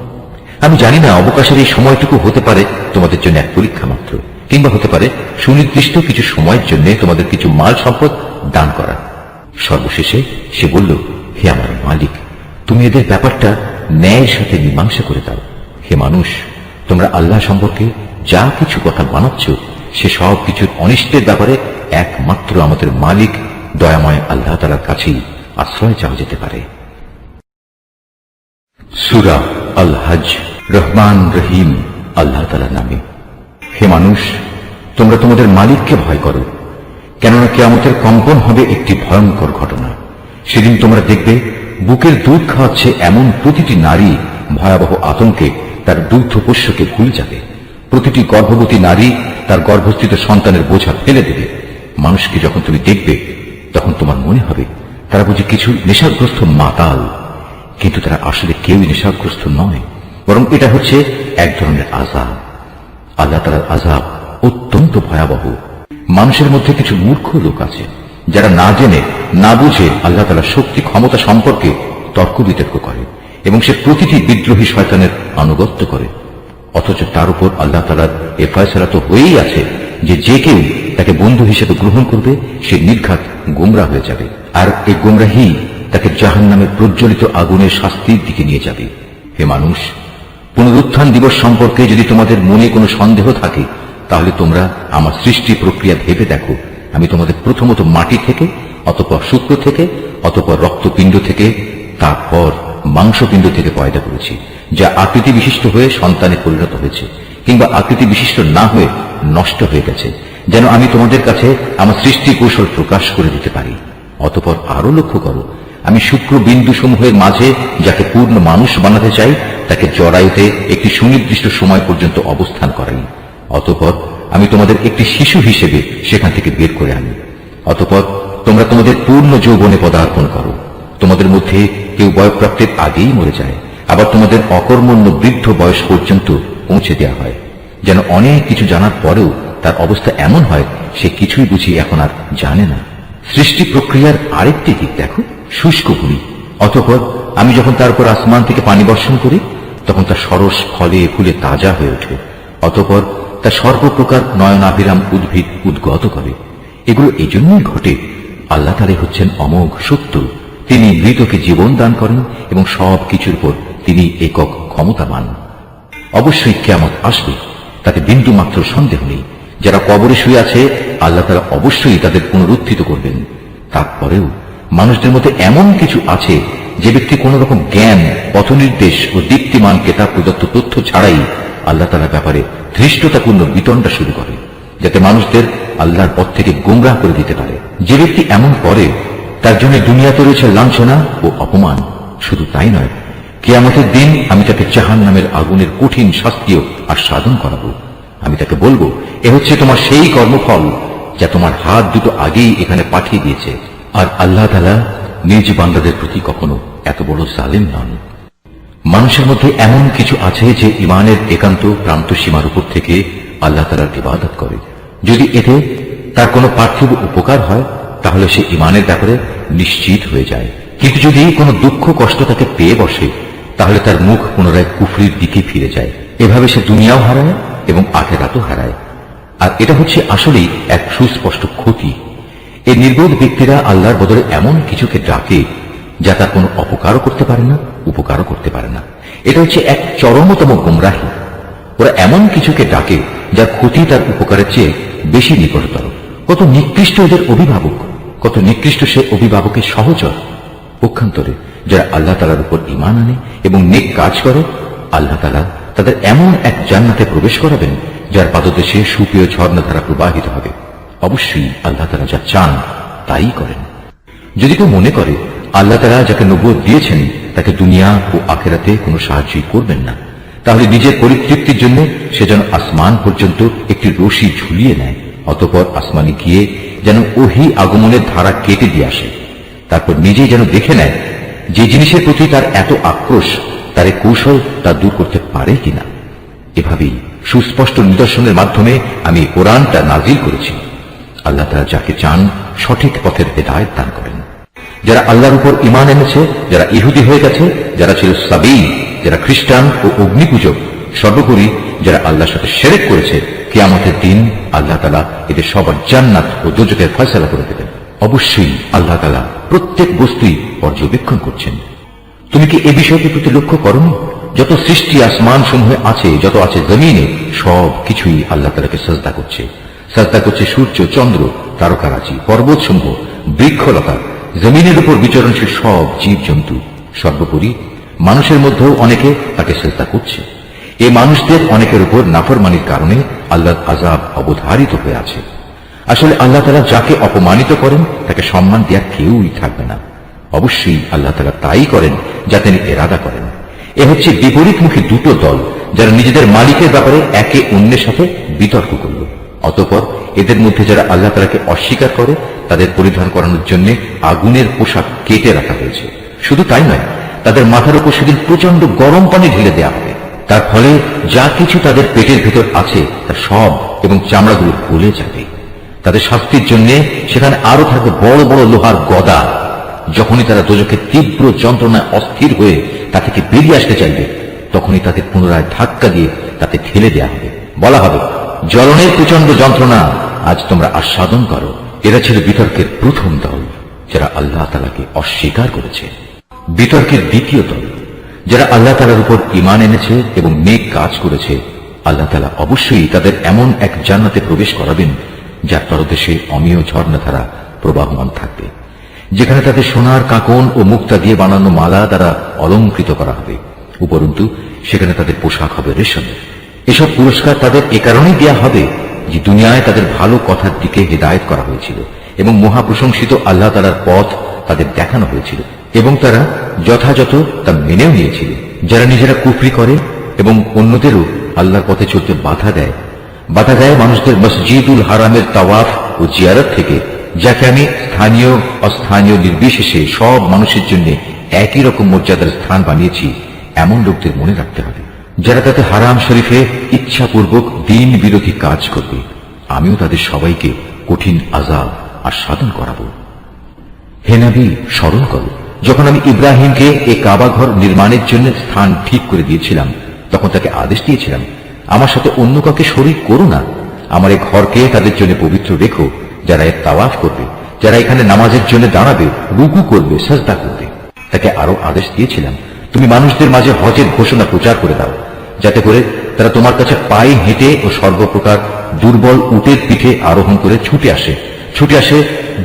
আমি জানি না অবকাশের এই সময়টুকু হতে পারে তোমাদের জন্য এক পরীক্ষা মাত্র, কিংবা হতে পারে সুনির্দিষ্ট কিছু সময়ের জন্য তোমাদের কিছু মাল সম্পদ দান করা। সর্বশেষে সে বলল, হে আমার মালিক, তুমি এদের ব্যাপারটা ন্যায়ের সাথে মীমাংসা করে দাও। হে মানুষ, তোমরা আল্লাহ সম্পর্কে যা কিছু কথা বানাচ্ছ সে সব কিছুর অনিষ্টের ব্যাপারে একমাত্র আমাদের মালিক দয়াময় আল্লাহ তাআলার কাছেই আশ্রয় চাওয়া যেতে পারে। সূরা আল হজ। রহমান রহিম আল্লাহ তাআলার নামে। হে মানুষ, তোমরা তোমাদের মালিককে ভয় করো, কেননা কিয়ামতের কম্পন হবে একটি ভয়ঙ্কর ঘটনা। সেদিন তোমরা দেখবে বুকের দুধ খাওয়াচ্ছে এমন প্রতিটি নারী ভয়াবহ আতঙ্কে তার দুগ্ধপোষ্যকে ভুলে যাবে। প্রতিটি গর্ভবতী নারী তার গর্ভস্থিত সন্তানের বোঝা ফেলে দেবে। মানুষকে যখন তুমি দেখবে তখন তোমার মনে হবে তারা বুঝি কিছু নেশাগ্রস্ত মাতাল, কিন্তু তারা আসলে কেউই নেশাগ্রস্ত নয়, বরং এটা হচ্ছে এক ধরনের আযাব। আল্লাহ তাআলার আযাব অত্যন্ত ভয়াবহ। মানুষের মধ্যে কিছু মূর্খ লোক আছে যারা না জেনে না বুঝে আল্লাহ তাআলার শক্তি ক্ষমতা সম্পর্কে তর্ক বিতর্ক করে এবং সে প্রতিটি বিদ্রোহী শয়তানের আনুগত্য করে। অথচ তার উপর আল্লাহ তাআলার এ ফয়সালা তো হয়েই আছে যে যে কেউ তাকে বন্ধু হিসেবে গ্রহণ করবে সে নির্ঘাত গোমরা হয়ে যাবে, আর এই গোমরাহি তাকে জাহান্নামের প্রজ্বলিত আগুনের শাস্তির দিকে নিয়ে যাবে। হে মানুষ, পুনরুত্থান দিবস সম্পর্কে যদি তোমাদের মনে কোনো সন্দেহ থাকে তাহলে তোমরা আমার সৃষ্টি প্রক্রিয়া ভেবে দেখো। আমি তোমাদের প্রথমত মাটি থেকে, অতঃপর শুক্র থেকে, অতঃপর রক্তপিণ্ড থেকে, তারপর মাংসপিণ্ড থেকে পয়দা করেছি, যা আকৃতি বিশিষ্ট হয়ে সন্তানে পরিণত হয়েছে কিংবা আকৃতি বিশিষ্ট না হয়ে নষ্ট হয়ে গেছে, যেন আমি তোমাদের কাছে আমার সৃষ্টি কৌশল প্রকাশ করে দিতে পারি। অতঃপর আরো লক্ষ্য করো, আমি শুক্র বিন্দু সমূহের মাঝে যাকে পূর্ণ মানুষ বানাতে চাই তাকে জরায়ুতে একটি সুনির্দিষ্ট সময় পর্যন্ত অবস্থান করাই। অতঃপর আমি তোমাদের একটি শিশু হিসেবে সেখান থেকে বের করে আনি। অতঃপর তোমরা তোমাদের পূর্ণ যৌবনে পদার্পণ করো। তোমাদের মধ্যে কেউ বয়ঃপ্রাপ্তির আগেই মরে যায়, আবার তোমাদের অকর্মণ্য বৃদ্ধ বয়স পর্যন্ত পৌঁছে দেওয়া হয়, যেন অনেক কিছু জানার পরেও তার অবস্থা এমন হয় সে কিছুই বুঝি এখন আর জানে না। সৃষ্টি প্রক্রিয়ার আরেকটি দিক দেখো, শুষ্ক ভূমি। অতঃপর আমি যখন তার উপর আসমান থেকে পানি বর্ষণ করি তখন তা সরস ফলে ফুলে তাজা হয়ে ওঠে। অতঃপর তা সর্বপ্রকার নয়নাভিরাম উদ্ভিদ উদ্গত করে। এগুলো এজন্যই ঘটে, আল্লাহ তাআলাই হচ্ছেন অমোঘ সত্য। তিনি মৃতকে জীবন দান করেন এবং সব কিছুর উপর তিনি একক ক্ষমতাবান। অবশ্যই কিয়ামত আসবে, তাতে বিন্দু মাত্র সন্দেহ নেই। যারা কবরে শুয়ে আছে আল্লাহ তাআলা অবশ্যই তাদের পুনরুত্থিত করবেন। তারপরেও মানুষদের মধ্যে এমন কিছু আছে যে ব্যক্তি কোন রকম জ্ঞান, পথনির্দেশ ও দীপ্তিমান কেতাব প্রদত্ত তথ্য ছাড়াই আল্লাহ তাআলার ব্যাপারে ধৃষ্টতাপূর্ণ বিতণ্ডা শুরু করে, যাতে মানুষদের আল্লাহর পথ থেকে গোমরাহ করে দিতে পারে। যে ব্যক্তি এমন করে তার জন্য দুনিয়াতে রয়েছে লাঞ্ছনা ও অপমান। শুধু তাই নয়, কিয়ামতের দিন আমি তাকে জাহান্নামের আগুনের কঠিন শাস্তিও আস্বাদন করাবো। আমি তাকে বলবো, এ হচ্ছে তোমার সেই কর্মফল যা তোমার হাত দুটো আগেই এখানে পাঠিয়ে দিয়েছে। আর আল্লাহ তাআলা নিজ বান্দাদের প্রতি কখনো এত বড় জালেম নন। মানুষের মধ্যে এমন কিছু আছে যে ঈমানের একান্ত প্রান্ত সীমার উপর থেকে আল্লাহ তাআলার ইবাদত করে। যদি এতে তার কোনো পার্থিব উপকার হয় তাহলে সে ঈমানের ব্যাপারে নিশ্চিত হয়ে যায়, কিন্তু যদি কোনো দুঃখ কষ্ট তাকে পেয়ে বসে তাহলে তার মুখ পুনরায় কুফরির দিকে ফিরে যায়। এভাবে সে দুনিয়াও হারায় এবং আখিরাতও হারায়। আর এটা হচ্ছে আসলেই এক সুস্পষ্ট ক্ষতি। এই নির্বোধ ব্যক্তিরা আল্লাহর বদলে এমন কিছুকে ডাকে যা তার কোনো অপকারও করতে পারে না, উপকারও করতে পারে না। এটা হচ্ছে এক চরমতম গোমরাহী। ওরা এমন কিছুকে ডাকে যার ক্ষতি তার উপকারের চেয়ে বেশি নিকটতর। কত নিকৃষ্ট এদের অভিভাবক, কত নিকৃষ্ট সে অভিভাবকের সহচর। পক্ষান্তরে যারা আল্লাহ তাআলার উপর ঈমান আনে এবং নেক কাজ করে, আল্লাহ তাআলা তাদের এমন এক জান্নাতে প্রবেশ করাবেন যার পাদদেশে সুপ্রিয় ঝর্ণাধারা প্রবাহিত হবে। অবশ্যই আল্লাহ তাআলা যা চান তাই করেন। যদি কেউ মনে করে আল্লাহ তাআলা যাকে নবুয়ত দিয়েছেন তাকে দুনিয়া ও আখিরাতে কোনো সাহায্যই করবেন না, তাহলে নিজের পরিতৃপ্তির জন্য সে যেন আসমান পর্যন্ত একটি রশি ঝুলিয়ে নেয়, অতঃপর আসমানে গিয়ে যেন ওহী আগমনের ধারা কেটে দিয়ে আসে। তারপর নিজেই যেন দেখে নেয় যে জিনিসের প্রতি তার এত আক্রোশ তার এই কৌশল তা দূর করতে পারে কিনা। এভাবেই সুস্পষ্ট নিদর্শনের মাধ্যমে আমি কোরআনটা নাজিল করেছি। আল্লাহ তাআলা যাকে চান সঠিক পথের হেদায়েত দান করেন। যারা আল্লাহর উপর ঈমান এনেছে, যারা ইহুদি হয়ে গেছে, যারা ছিল সাবী, যারা খ্রিস্টান ও অগ্নিপূজক, সর্বোপরি যারা আল্লাহর সাথে শিরক করেছে, কিয়ামতের দিন আল্লাহ তাআলা এদের সবার জান্নাত ও দোজখের ফয়সালা করে দেবেন। অবশ্যই আল্লাহ তাআলা প্রত্যেক বস্তুই পর্যবেক্ষণ করছেন। তুমি কি এ বিষয়টির প্রতি লক্ষ্য করনি? যত সৃষ্টি আসমান সমূহে আছে, যত আছে জমিনে, সব কিছুই আল্লাহ তাআলাকে সাজদা করছে। সাজদা করছে সূর্য, চন্দ্র, তারকারাজি, পর্বত সমূহ, বৃক্ষলতা, জমিনের উপর বিচরণশীল সব জীব জন্তু। সর্বোপরি মানুষের মধ্যেও অনেকে তাকে সাজদা করছে। এই মানুষদের অনেকের উপর নাফরমানির কারণে আল্লাহর আযাব অবধারিত হয়ে আছে। আসলে আল্লাহ তাআলা যাকে অপমানিত করেন তাকে সম্মান দেওয়ার কেউই থাকবে না। অবশ্যই আল্লাহ তাআলা তাই করেন যা তিনি ইরাদা করেন। এ হচ্ছে বিপরীতমুখী দুটো দল, যারা নিজেদের মালিকের ব্যাপারে একে অন্যের সাথে বিতর্ক করল। অতঃপর এদের মধ্যে যারা আল্লাহ তাআলাকে অস্বীকার করে তাদের পরিধান করানোর জন্য আগুনের পোশাক কেটে রাখা হয়েছে। শুধু তাই নয়, তাদের মাথার উপর সেদিন প্রচন্ড গরম পানি ঢেলে দেওয়া হবে। তার ফলে যা কিছু তাদের পেটের ভেতর আছে তা সব এবং চামড়াগুলো গলে যাবে। তাদের শাস্তির জন্য সেখানে আরো থাকবে বড় বড় লোহার গদা। যখনই তারা দোজখের তীব্র যন্ত্রণায় অস্থির হয়ে তা থেকে বেরিয়ে আসতে চাইবে, তখনই তাদের পুনরায় ধাক্কা দিয়ে তাতে ঠেলে দেওয়া হবে। বলা হবে, জ্বলনের প্রচন্ড যন্ত্রণা আজ তোমরা আস্বাদন করো। এরা ছিল বিতর্কের প্রথম দল, যারা আল্লাহ তাআলাকে অস্বীকার করেছে। বিতর্কের দ্বিতীয় দল, যারা আল্লাহ তাআলার উপর ঈমান এনেছে এবং নেক কাজ করেছে, আল্লাহ তাআলা অবশ্যই তাদের এমন এক জান্নাতে প্রবেশ করাবেন যার তলদেশে অমীয় ঝর্ণাধারা প্রবাহমান থাকবে, যেখানে তাদের সোনার কাঁকন ও মুক্তা দিয়ে বানানো মালা দ্বারা অলঙ্কৃত করা হবে। উপরন্তু সেখানে তাদের পোশাক হবে রেশমের। এসব পুরস্কার তাদের এ কারণেই দেয়া হবে যে দুনিয়ায় তাদের ভালো কথার দিকে হিদায়েত করা হয়েছিল এবং মহাপ্রশংসিত আল্লাহ তাআলার পথ তাদের দেখানো হয়েছিল এবং তারা যথাযথ তা মেনেও নিয়েছিল। যারা নিজেরা কুফরি করে এবং অন্যদেরও আল্লাহর পথে চলতে বাধা দেয় মানুষদের মসজিদুল হারামের তাওয়াফ ও জিয়ারত থেকে, যাকে আমি স্থানীয় অস্থানীয় নির্বিশেষে সব মানুষের জন্য একই রকম মর্যাদার স্থান বানিয়েছি, এমন লোকদের মনে রাখতে হবে যারা তাতে হারাম শরীফে ইচ্ছাপূর্বক দিন বিরোধী কাজ করবে। আমিও তাদের সবাইকে কঠিন আযাব আস্বাদন করাবো। হে নবী, স্মরণ করো যখন আমি ইব্রাহিমকে এই কাবা ঘর নির্মাণের জন্য স্থান ঠিক করে দিয়েছিলাম, তখন তাকে আদেশ দিয়েছিলাম, আমার সাথে অন্য কাউকে শরীক করো না। আমার এই ঘরকে তাদের জন্য পবিত্র রেখো, যারা এর তাওয়াফ করবে, যারা এখানে নামাজের জন্য দাঁড়াবে, রুকু করবে, সাজদা করবে। তাকে আরো আদেশ দিয়েছিলাম, তুমি মানুষদের মাঝে হজের ঘোষণা প্রচার করে দাও, যাতে করে তারা তোমার কাছে পায়ে হেঁটে ও সর্বপ্রকার দুর্বল উটের পিঠে আরোহণ করে ছুটে আসে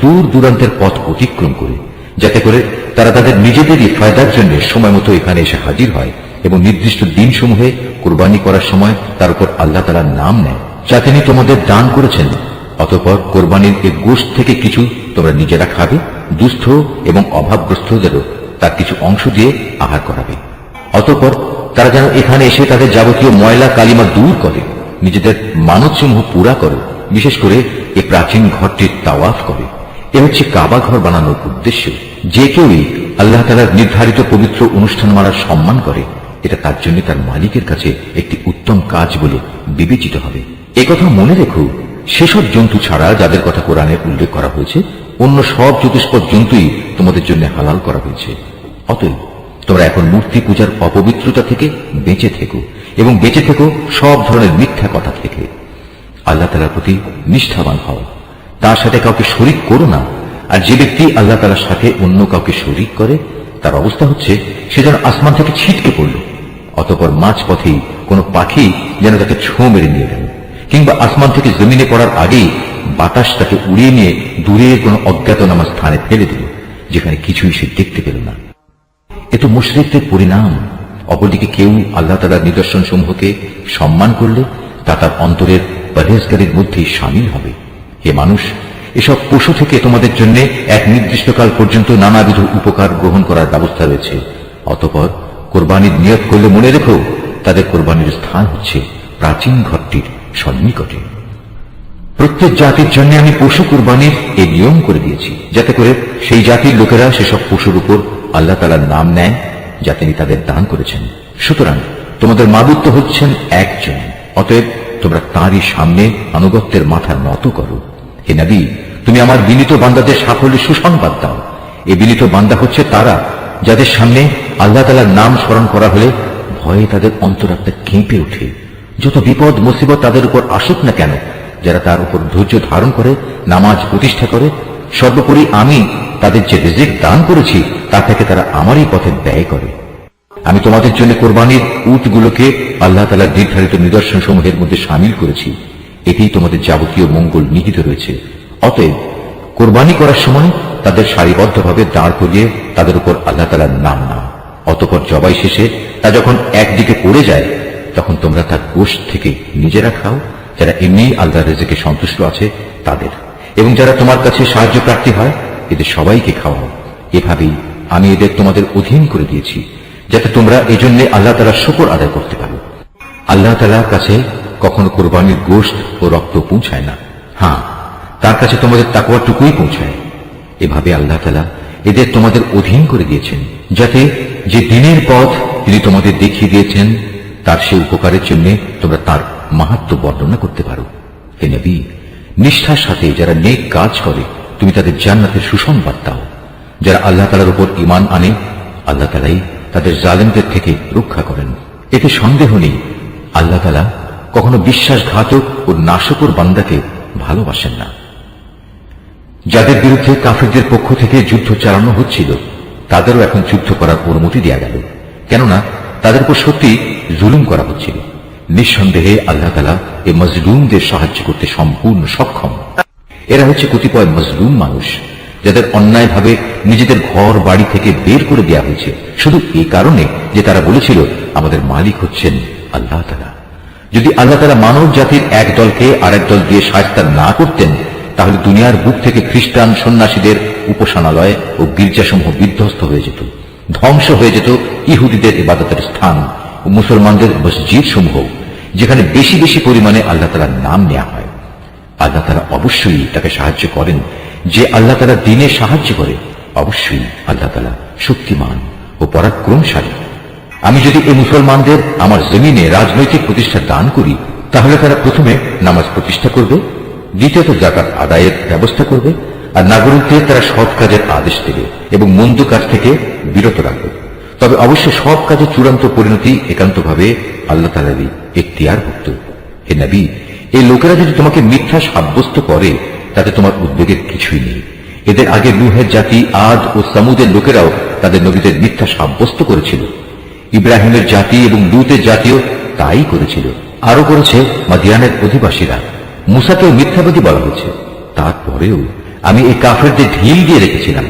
দূর দূরান্তের পথ অতিক্রম করে, যাতে করে তারা তাদের নিজেদেরই ফায়দার জন্য সময় মতো এখানে এসে হাজির হয় এবং নির্দিষ্ট দিনসমূহে কুরবানি করার সময় তার উপর আল্লাহ তাআলার নাম নেয়, যা তিনি তোমাদের দান করেছেন। অতঃপর কোরবানির এই গোশত থেকে কিছু তোমরা নিজেরা খাবে, দুস্থ এবং অভাবগ্রস্তদেরও তার কিছু অংশ দিয়ে আহার করাবে। অতঃপর তারা যেন এখানে এসে তাদের যাবতীয় ময়লা কালিমা দূর করে, নিজেদের মানতসমূহ পুরা করে, বিশেষ করে এই প্রাচীন ঘরটির তাওয়াফ করে। এ হচ্ছে কাবা ঘর বানানোর উদ্দেশ্য। যে কেউই আল্লাহ তাআলার নির্ধারিত পবিত্র অনুষ্ঠানমালার সম্মান করে, এটা তার জন্য তার মালিকের কাছে একটি উত্তম কাজ বলে বিবেচিত হবে। একথা মনে রেখো, সেসব জন্তু ছাড়া যাদের কথা কোরআনে উল্লেখ করা হয়েছে, অন্য সব চতুষ্পদ জন্তুই তোমাদের জন্য হালাল করা হয়েছে। অতএব তোমরা এখন মূর্তি পূজার অপবিত্রতা থেকে বেঁচে থেকো এবং বেঁচে থেকো সব ধরনের মিথ্যা কথা থেকে। আল্লাহ তাআলার প্রতি নিষ্ঠাবান হও, তার সাথে কাউকে শরীক করো না। আর যে ব্যক্তি আল্লাহ তাআলার সাথে অন্য কাউকে শরীক করে, তার অবস্থা হচ্ছে সে যেন আসমান থেকে ছিটকে পড়ল, অতঃপর মাঝ পথেই কোনো পাখি যেন তাকে ছোঁ মেরে নিয়ে গেল, কিংবা আসমান থেকে জমিনে পড়ার আগেই বাতাস তাকে উড়িয়ে নিয়ে দূরের কোনো অজ্ঞাতনামা স্থানে ফেলে দিল, যেখানে কিছুই সে দেখতে পেল না। এ তো মুশরিকদের পরিণাম। অপরদিকে কেউ আল্লাহ তাআলার নিদর্শন সমূহকে সম্মান করলে তা তার অন্তরের পরহেজগারির মধ্যেই শামিল হবে। হে মানুষ, এসব পশু থেকে তোমাদের জন্য এক নির্দিষ্টকাল পর্যন্ত নানাবিধ উপকার গ্রহণ করার ব্যবস্থা রয়েছে। অতঃপর কোরবানির নিয়ত করলে মনে রেখো, তাদের কোরবানির স্থান হচ্ছে প্রাচীন ঘরটির সন্নিকটে। প্রত্যেক জাতির জন্য আমি পশু কোরবানির এই নিয়ম করে দিয়েছি, যাতে করে সেই জাতির লোকেরা সেসব পশুর উপর আল্লাহ তাআলার নাম নেয় যা তিনি তাদের দান করেছেন। সুতরাং তোমাদের মাবুদ তো হচ্ছেন একজন, অতএব তোমরা তাঁরই সামনে আনুগত্যের মাথা নত করো। হে নবী, তুমি আমার বিনীত বান্দাদের সাফল্যের সুসংবাদ দাও। এই বিনীত বান্দা হচ্ছে তারা যাদের সামনে আল্লাহ তাআলার নাম স্মরণ করা হলে ভয়ে তাদের অন্তরাত্মা কেঁপে ওঠে। যত বিপদ মুসিবত তাদের উপর আসুক না কেন, যারা তার উপর ধৈর্য ধারণ করে, নামাজ প্রতিষ্ঠা করে, সর্বোপরি আমি তাদের যে রিজিক দান করেছি তা থেকে তারা আমারই পথে ব্যয় করে। আমি তোমাদের জন্য কোরবানির উটগুলোকে আল্লাহ তাআলার নির্ধারিত নিদর্শন সমূহের মধ্যে শামিল করেছি। এতেই তোমাদের যাবতীয় মঙ্গল নিহিত রয়েছে। অতএব কোরবানি করার সময় তাদের সারিবদ্ধভাবে দাঁড় করিয়ে তাদের উপর আল্লাহ তাআলার নাম নাও। অতঃপর জবাই শেষে তা যখন একদিকে পড়ে যায়, তখন তোমরা তার গোশত থেকে নিজেরা খাও, যারা এমনি আল্লাহর রিজিকে সন্তুষ্ট আছে তাদের, এবং যারা তোমার কাছে সাহায্য প্রার্থী হয় এদের সবাইকে খাওয়াও। এভাবেই আমি এদের তোমাদের অধীন করে দিয়েছি, যাতে তোমরা এজন্য আল্লাহ তাআলার শুকর আদায় করতে পারো। আল্লাহ তাআলার কাছে কখনো কোরবানির গোশত ও রক্ত পৌঁছায় না, হ্যাঁ, তার কাছে তোমাদের তাকওয়াটুকুই পৌঁছায়। এভাবে আল্লাহ তাআলা এদের তোমাদের অধীন করে দিয়েছেন, যাতে যে দিনের পথ তিনি তোমাদের দেখিয়ে দিয়েছেন তার সে উপকারের জন্য তোমরা তার মাহাত্ম্য বর্ণনা করতে পারো। হে নবী, নিষ্ঠার সাথে যারা নেক কাজ করে তুমি তাদের জান্নাতের সুসংবাদ দাও। যারা আল্লাহ তাআলার উপর ঈমান আনে, আল্লাহ তাআলাই তাদের জালেমদের থেকে রক্ষা করেন। এতে সন্দেহ নেই, আল্লাহ তাআলা কখনো বিশ্বাসঘাতক ও নাশকর বান্দাকে ভালোবাসেন না। যাদের বিরুদ্ধে কাফিরদের পক্ষ থেকে যুদ্ধ চালানো হচ্ছিল তাদেরও এখন যুদ্ধ করার অনুমতি দেয়া গেল, কেননা তাদের উপর সত্যি জুলুম করা হচ্ছিল। নিঃসন্দেহে আল্লাহ তাআলা এই মজলুমদের সাহায্য করতে সম্পূর্ণ সক্ষম। এরা হচ্ছে কতিপয় মজলুম মানুষ, যাদের অন্যায়ভাবে নিজেদের ঘর বাড়ি থেকে বের করে দেওয়া হয়েছে, শুধু এই কারণে যে তারা বলেছিল আমাদের মালিক হচ্ছেন আল্লাহ তাআলা। যদি আল্লাহ তাআলা মানব জাতির এক দলকে আরেক দল দিয়ে শায়েস্তা না করতেন, তাহলে দুনিয়ার বুক থেকে খ্রিস্টান সন্ন্যাসীদের উপাসনালয় ও গির্জাসমূহ বিধ্বস্ত হয়ে যেত, ধ্বংস হয়ে যেত ইহুদিদের ইবাদতের স্থান ও মুসলমানদের মসজিদ সমূহ, যেখানে বেশি বেশি পরিমাণে আল্লাহ তাআলার নাম নেওয়া হয়। আল্লাহ তাআলা অবশ্যই তাকে সাহায্য করেন। যে আল্লাহ তাআলা দ্বীনে সাহায্য করে, অবশ্যই আল্লাহ তাআলা শক্তিমান ও পরাক্রমশালী। আমি যদি এই মুসলমানদের আমার জমিনে রাজনৈতিক প্রতিষ্ঠা দান করি, তাহলে তারা প্রথমে নামাজ প্রতিষ্ঠা করবে, দ্বিতীয়ত যাকাত আদায়ের ব্যবস্থা করবে, আর নাগরিকদের তারা সৎ কাজের আদেশ দেবে এবং মন্দ কাজ থেকে বিরত রাখবে। তবে অবশ্য সব কাজের চূড়ান্ত পরিণতি একান্তভাবে আল্লাহ তাআলারই এখতিয়ারভুক্ত। হে নবী, এই লোকেরা যদি তোমাকে মিথ্যা সাব্যস্ত করে তাতে তোমার উদ্বেগের কিছুই নেই। এদের আগে নূহের জাতি আদ ও সামুদের লোকেরাও তাদের নবীদের মিথ্যা সাব্যস্ত করেছিল। ইব্রাহিমের জাতি এবং লূতের জাতিও তাই করেছিল। আরো করেছে মাদিয়ানের অধিবাসীরা। মুসাকেও মিথ্যাবাদী বলা হয়েছে। তারপরেও আমি এই কাফেরদের ঢিল দিয়ে রেখেছিলাম।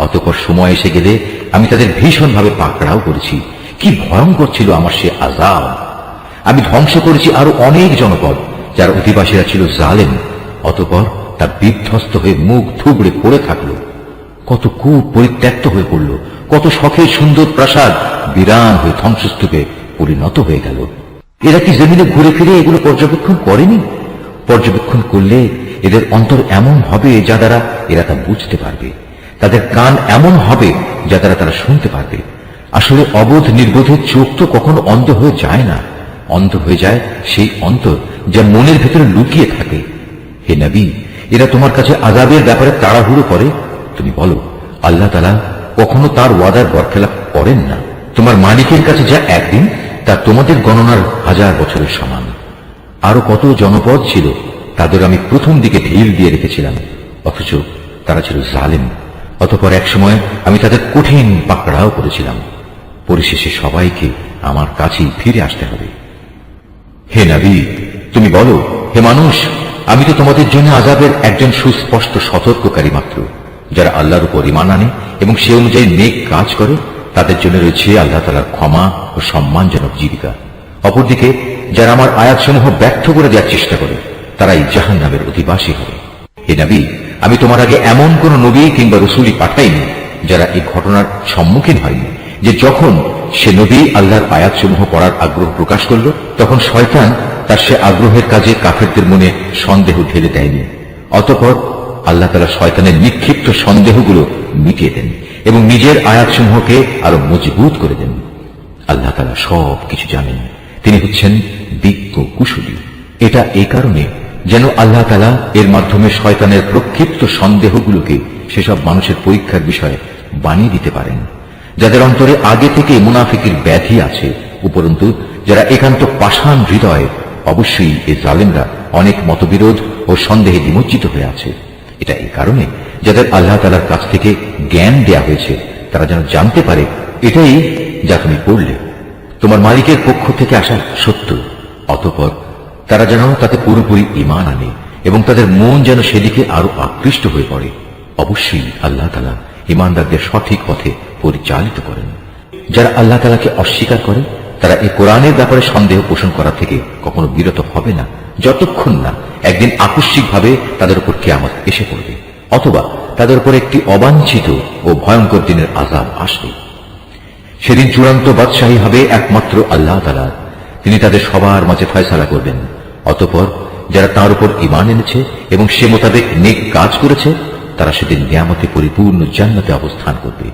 অতঃপর সময় এসে গেলে আমি তাদের ভীষণভাবে পাকড়াও করেছি। কি ভয়ঙ্কর ছিল আমার সে আযাব! আমি ধ্বংস করেছি আরো অনেক জনপদ যার অধিবাসীরা ছিল জালেম। অতঃপর তা বিধ্বস্ত হয়ে মুখ থুবড়ে পড়ে থাকল। কত কূপ পরিত্যক্ত হয়ে পড়ল, কত শখের সুন্দর প্রাসাদ বিরান হয়ে ধ্বংসস্তূপে পরিণত হয়ে গেল। এরা কি জমিনে ঘুরে ফিরে এগুলো পর্যবেক্ষণ করেনি? পর্যবেক্ষণ করলে এদের অন্তর এমন হবে যা দ্বারা এরা তা বুঝতে পারবে, তাদের কান এমন হবে যা দ্বারা তারা শুনতে পারবে। আসলে অবোধ নির্বোধের চোখ তো কখনো অন্ধ হয়ে যায় না, অন্ধ হয়ে যায় সেই অন্তর যা মনের ভেতরে লুকিয়ে থাকে। হে নবী, এরা তোমার কাছে আযাবের ব্যাপারে তাড়াহুড়ো করে। তুমি বলো, আল্লাহ তাআলা কখনো তার ওয়াদার বরখেলাপ করেন না। তোমার মালিকের কাছে যা একদিন, তা তোমাদের গণনার 1000 বছরের সমান। আরো কত জনপদ ছিল, তাদের আমি প্রথম দিকে ঢিল দিয়ে রেখেছিলাম, অথচ তারা ছিল জালেম। অতঃপর এক সময় আমি তাদের কঠিন পাকড়াও করেছিলাম। পরিশেষে সবাইকে আমার কাছেই ফিরে আসতে হবে। হে নবী, তুমি বলো, হে মানুষ, আমি তো তোমাদের জন্য আযাবের একজন সুস্পষ্ট সতর্ককারী মাত্র। যারা আল্লাহর উপর ঈমান আনে এবং সে অনুযায়ী নেক কাজ করে, তাদের জন্য রয়েছে আল্লাহ তাআলার ক্ষমা ও সম্মানজনক জীবিকা। অপরদিকে যারা আমার আয়াতসমূহ ব্যর্থ করে দেওয়ার চেষ্টা করে, তারাই জাহান্নামের অধিবাসী হবে। হে নবী, আমি তোমার আগে এমন কোন নবী কিংবা রাসূলই পাঠাইনি যারা এই ঘটনার সম্মুখীন হয়নি যে যখন সে নবী আল্লাহর আয়াতসমূহ পড়ার আগ্রহ প্রকাশ করল, তখন শয়তান তার সে আগ্রহের কাজে কাফেরদের মনে সন্দেহ ঢেলে দেয়নি। অতঃপর আল্লাহ তাআলা শয়তানের নিক্ষিপ্ত সন্দেহগুলো মিটিয়ে দেন এবং নিজের আয়াতসমূহকে আরো মজবুত করে দেন। আল্লাহ তাআলা সব কিছু জানেন, তিনি হচ্ছেন বিজ্ঞ কুশলী। এটা এই কারণে যেন আল্লাহ তাআলা এর মাধ্যমে শয়তানের প্রক্ষিপ্ত সন্দেহগুলোকে সেসব মানুষের পরীক্ষার বিষয়ে বানিয়ে দিতে পারেন যাদের অন্তরে আগে থেকে মুনাফিকের ব্যাধি আছে। উপরন্তু যারা একান্ত পাষাণ হৃদয়, অবশ্যই এই জালেমরা অনেক মতবিরোধ ও সন্দেহে নিমজ্জিত হয়ে আছে। এটা এই কারণে যাদের আল্লাহ তাআলার কাছ থেকে জ্ঞান দেয়া হয়েছে, তারা যেন জানতে পারে এটাই যা তুমি পড়লে তোমার মালিকের পক্ষ থেকে আসা সত্য, অতঃপর তারা যেন তাতে পুরোপুরি ঈমান আনে এবং তাদের মন যেন সেদিকে আরো আকৃষ্ট হয়ে পড়ে। অবশ্যই আল্লাহ তাআলা ঈমানদারদের সঠিক পথে পরিচালিত করেন। যারা আল্লাহ তাআলাকে অস্বীকার করে তারা এই কোরআনের ব্যাপারে সন্দেহ পোষণ করা থেকে কখনো বিরত হবে না, যতক্ষণ না একদিন আকস্মিকভাবে তাদের উপর কিয়ামত এসে পড়বে অথবা তাদের উপর একটি অবাঞ্ছিত ও ভয়ঙ্কর দিনের আযাব আসবে। সেদিন চূড়ান্ত বাদশাহী হবে একমাত্র আল্লাহ তাআলা। তিনি তাদের সবার মাঝে ফয়সালা করবেন। অতঃপর যারা তার উপর ঈমান এনেছে এবং সে মোতাবেক নেক কাজ করেছে তারা সেদিন নিয়ামতে পরিপূর্ণ জান্নাতে অবস্থান করবে।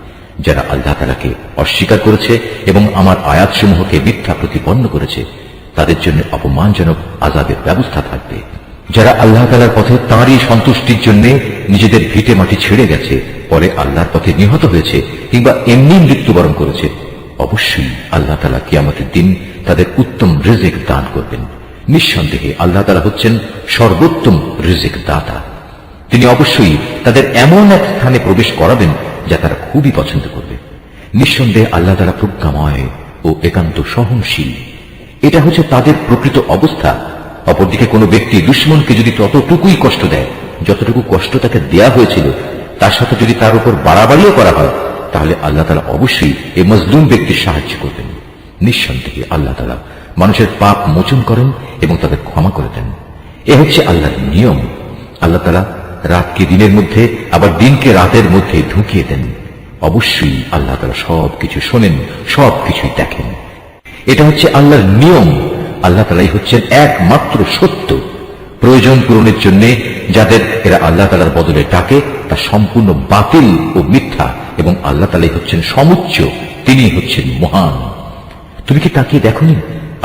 যারা আল্লাহ তাআলাকে অস্বীকার করেছে এবং আমার আয়াতসমূহকে মিথ্যা প্রতিপন্ন করেছে তাদের জন্য অপমানজনক আযাবের ব্যবস্থা থাকবে। যারা আল্লাহ তাআলার পথে তাঁরই সন্তুষ্টির জন্য নিজেদের ভিটে মাটি ছেড়ে গেছে, পরে আল্লাহর পথে নিহত হয়েছে কিংবা এমনি মৃত্যুবরণ করেছে, অবশ্যই আল্লাহ তাআলা কিয়ামতের দিন তাদের উত্তম রিজিক দান করবেন। নিঃসন্দেহে আল্লাহ তাআলা হচ্ছেন সর্বোত্তম রিজিক দাতা। তিনি অবশ্যই তাদের এমন এক স্থানে প্রবেশ করাবেন যা তারা খুবই পছন্দ করবে। নিঃসন্দেহে আল্লাহ তাআলা প্রজ্ঞাময় ও একান্ত সহনশীল। এটা হচ্ছে তাদের প্রকৃত অবস্থা। অপরদিকে কোনো ব্যক্তি দুশমনকে যদি ততটুকুই কষ্ট দেয় যতটুকু কষ্ট তাকে দেয়া হয়েছিল, তার সাথে যদি তার উপর বাড়াবাড়িও করা হয়, তাহলে আল্লাহ তাআলা অবশ্যই এই মজলুম ব্যক্তির সাহায্য করবেন। নিঃসন্দেহে আল্লাহ তাআলা মানুষের পাপ মোচন করেন এবং তাদের ক্ষমা করে দেন। এ হচ্ছে আল্লাহর নিয়ম। আল্লাহ তাআলা রাতকে দিনের মধ্যে আবার দিনকে রাতের মধ্যে ঢুকিয়ে দেন। অবশ্যই আল্লাহ তাআলা সবকিছু শোনেন, সবকিছুই দেখেন। এটা হচ্ছে আল্লাহর নিয়ম। আল্লাহ তাআলাই হচ্ছেন একমাত্র সত্য। প্রয়োজন পূরণের জন্য যাদের এরা আল্লাহ তাআলার বদলে ডাকে তা সম্পূর্ণ বাতিল ও মিথ্যা, এবং আল্লাহ তাআলাই হচ্ছেন সমুচ্চ, তিনি হচ্ছেন মহান। তুমি কি তাকিয়ে দেখোনি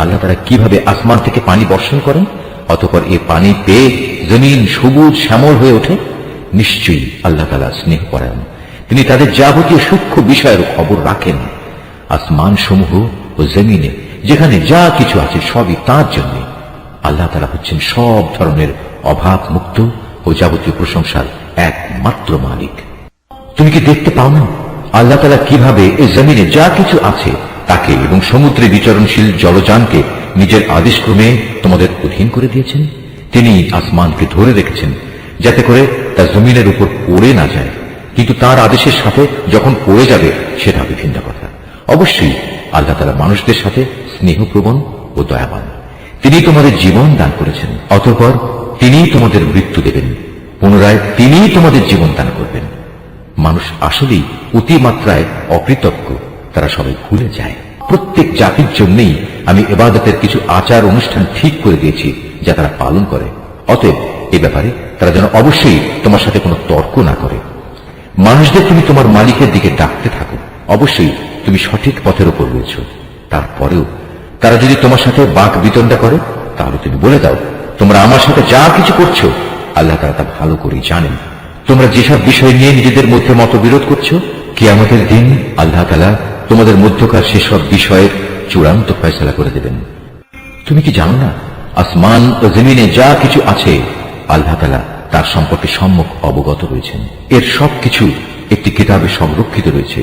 আল্লাহ তাআলা কিভাবে আসমান থেকে পানি বর্ষণ করেন, অতঃপর এই পানি পেয়ে জমিন সবুজ শ্যামল হয়ে ওঠে? নিশ্চয়ই আল্লাহ তাআলা স্নেহপরায়ণ, তিনি তাদের যাবতীয় সূক্ষ্ম বিষয়ের খবর রাখেন। আসমান সমূহ ও জমিনে যেখানে যা কিছু আছে সবই তাঁর জন্য। আল্লাহ তাআলা হচ্ছেন সব ধরনের অভাব মুক্ত ও যাবতীয় প্রশংসার একমাত্র মালিক। তুমি কি দেখতে পাও না আল্লাহ তাআলা কিভাবে এই জমিনে যা কিছু আছে তাকে এবং সমুদ্রে বিচরণশীল জলযানকে নিজের আদেশক্রমে তোমাদের অধীন করে দিয়েছেন? তিনি আসমানকে ধরে রেখেছেন যাতে করে তা জমিনের উপর পড়ে না যায়, কিন্তু তার আদেশের সাথে যখন পড়ে যাবে সেটা বিভিন্ন কথা। অবশ্যই আল্লাহ তাআলা মানুষদের সাথে স্নেহপ্রবণ ও দয়াবান। তিনি তোমাদের জীবন দান করেছেন, অতঃপর তিনি তোমাদের মৃত্যু দেবেন, পুনরায় তিনি তোমাদের জীবন দান করবেন। মানুষ আসলেই অতিমাত্রায় অকৃতজ্ঞ, তারা সবাই ভুলে যায়। প্রত্যেক জাতির জন্যই আমি ইবাদতের কিছু আচার অনুষ্ঠান ঠিক করে দিয়েছি যা তারা পালন করে। অতএব এ ব্যাপারে তারা যেন অবশ্যই তোমার সাথে কোনো তর্ক না করে। মানুষদের তুমি তোমার মালিকের দিকে ডাকতে থাকো, অবশ্যই তুমি সঠিক পথের উপর রয়েছ। তারপরেও তারা যদি তোমার সাথে বাক বিতণ্ডা করে তাহলে তুমি বলে দাও, তোমরা আমার সাথে যা কিছু করছো আল্লাহ তাআলা তা ভালো করেই জানেন। তোমরা যেসব বিষয় নিয়ে নিজেদের মধ্যে মতবিরোধ করছো, কিয়ামতের দিন আল্লাহ তাআলা তোমাদের মধ্যকার সেসব বিষয়ের চূড়ান্ত ফয়সালা করে দেবেন। তুমি কি জানো না আসমান ও জমিনে যা কিছু আছে আল্লাহ তাআলা তার সম্পর্কে সম্যক অবগত রয়েছেন। এর সবকিছু একটি কিতাবে সংরক্ষিত রয়েছে।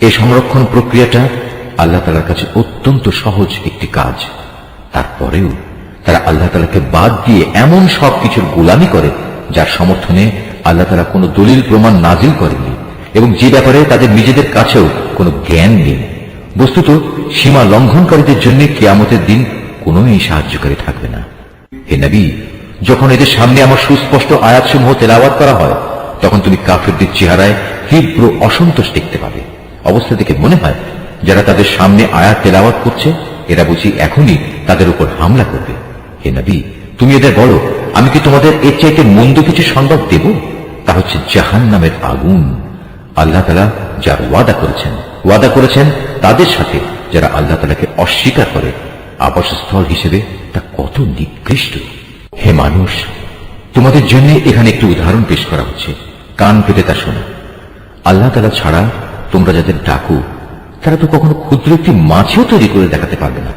এই সংরক্ষণ প্রক্রিয়াটা আল্লাহ তাআলার কাছে অত্যন্ত সহজ একটি কাজ। তারপরেও তারা আল্লাহ তাআলাকে বাদ দিয়ে এমন সব কিছুর গোলামি করে যার সমর্থনে আল্লাহ তাআলা কোনো দলিল প্রমাণ নাজিল করেননি এবং যে ব্যাপারে তাদের নিজেদের কাছেও কোনো জ্ঞান নেই। বস্তুত সীমা লঙ্ঘনকারীদের জন্য কিয়ামতের দিন কোনোই সাহায্যকারী থাকবে না। হে নবী, যখন এদের সামনে আমার সুস্পষ্ট আয়াতসমূহ তেলাওয়াত করা হয় তখন তুমি কাফিরদের চেহারায় তীব্র অসন্তোষ দেখতে পাবে। অবস্থা দেখে মনে হয় যারা তাদের সামনে আয়াত তেলাওয়াত করছে এরা বুঝি এখনই তাদের উপর হামলা করবে। হে নবী, তুমি এদের বলো, আমি কি তোমাদের এর চাইতে মন্দ কিছু সংবাদ দেব? তা হচ্ছে জাহান্নামের আগুন। আল্লাহ তাআলা যার ওয়াদা করেছেন তাদের সাথে যারা আল্লাহ তাআলাকে অস্বীকার করে আবাসস্থল হিসেবে তা কত নিকৃষ্ট। হে মানুষ, তোমাদের জন্য এখানে একটি উদাহরণ পেশ করা হচ্ছে, কান পেতে তা শোনো। আল্লাহ তাআলা ছাড়া তোমরা যাদের ডাকো তারা তো কখনো ক্ষুদ্র একটি মাছিও তৈরি করে দেখাতে পারবে না,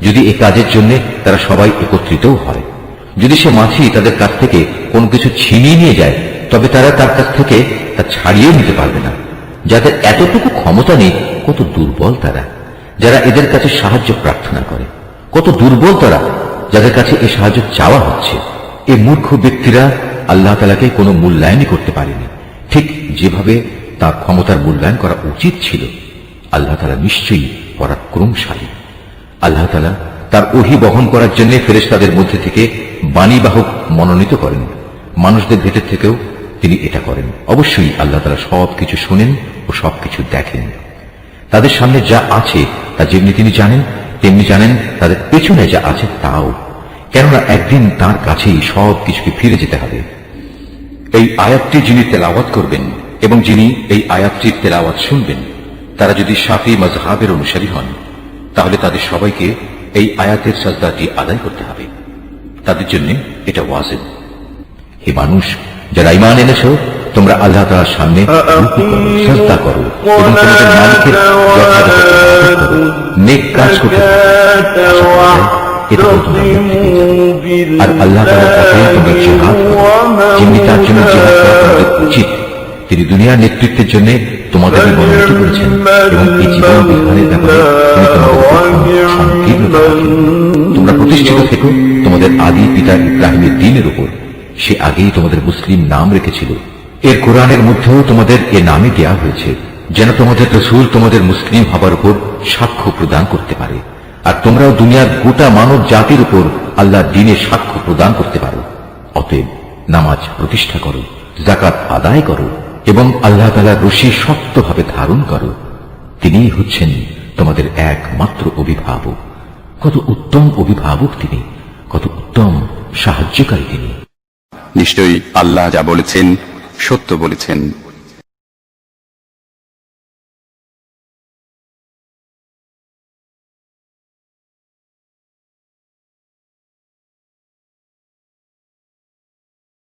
যদি এ কাজের জন্য তারা সবাই একত্রিতও হয়। যদি সে মাছি তাদের কাছ থেকে কোনো কিছু ছিনিয়ে নিয়ে যায় তবে তারা তার কাছ থেকে তা ছাড়িয়ে নিতে পারবে না। যাদের এতটুকু ক্ষমতা নেই কত দুর্বল তারা। যারা এদের কাছে সাহায্য প্রার্থনা করে। কত দুর্বল তারা যাদের কাছে এই সাহায্য চাওয়া হচ্ছে। এই মূর্খ ব্যক্তিরা আল্লাহ তাআলাকে কোনো মূল্যায়নই করতে পারেনি, ঠিক যেভাবে তার ক্ষমতার মূল্যায়ন করা উচিত ছিল। আল্লাহ তাআলা নিশ্চয়ই পরাক্রমশালী। আল্লাহ তাআলা তার ওহী বহন করার জন্য ফেরেশতাদের মধ্যে থেকে বাণীবাহক মনোনীত করেন। মানুষদের ভেতর থেকেও তিনি এটা করেন। অবশ্যই আল্লাহ তাআলা সবকিছু শোনেন ও সবকিছু দেখেন। তাদের সামনে যা আছে তা যেমনি তিনি জানেন, তেমনি জানেন তাদের পেছনে যা আছে তাও, কেননা একদিন তার কাছেই সবকিছুকে ফিরে যেতে হবে। এই আয়াতটি যিনি তেলাওয়াত করবেন এবং যিনি এই আয়াতটির তেলাওয়াত শুনবেন, তারা যদি শাফি মাযহাবের অনুসারী হন, তাহলে তাদের সবাইকে এই আয়াতের সাজদাটি আদায় করতে হবে। তাদের জন্য এটা ওয়াজিব। হে মানুষ, যারা ঈমান এনেছো, তোমরা আল্লাহ তাআলার সামনে রুকু করো, সিজদা করো এবং তোমাদের মালিকের যথাযথ ইবাদত করো, নেক কাজ করতে থাকো। এটা তোমরা আর আল্লাহ তাআলার পথে তোমরা জিহাদ করো, যিনি তার জন্য জিহাদ করা তোমাদের উচিত। তিনি দুনিয়ার নেতৃত্বের জন্য তোমাদের মনোনীত করেছেন এবং এই জীবন বিধানের ব্যাপারে তিনি তোমাদের সংকীর্ণতা রাখেন। তোমরা প্রতিষ্ঠিত থেকো তোমাদের আদি পিতা ইব্রাহিমের দ্বীনের উপর। সে আগেই তোমাদের মুসলিম নাম রেখেছিল। এর কোরআনের মধ্যেও তোমাদের এ নামই দেয়া হয়েছে, যেন তোমাদের রাসূল তোমাদের মুসলিম হবার উপর সাক্ষ্য প্রদান করতে পারে, আর তোমরাও দুনিয়ার গোটা মানব জাতির উপর আল্লাহর দ্বীনের সাক্ষ্য প্রদান করতে পারো। অতএব নামাজ প্রতিষ্ঠা করো, যাকাত আদায় করো এবং আল্লাহ তাআলার রশি শক্তভাবে ধারণ করো। তিনিই হচ্ছেন তোমাদের একমাত্র অভিভাবক। কত উত্তম অভিভাবক তিনি, কত উত্তম সাহায্যকারী তিনি। নিশ্চয়ই আল্লাহ যা বলেছেন সত্য বলেছেন।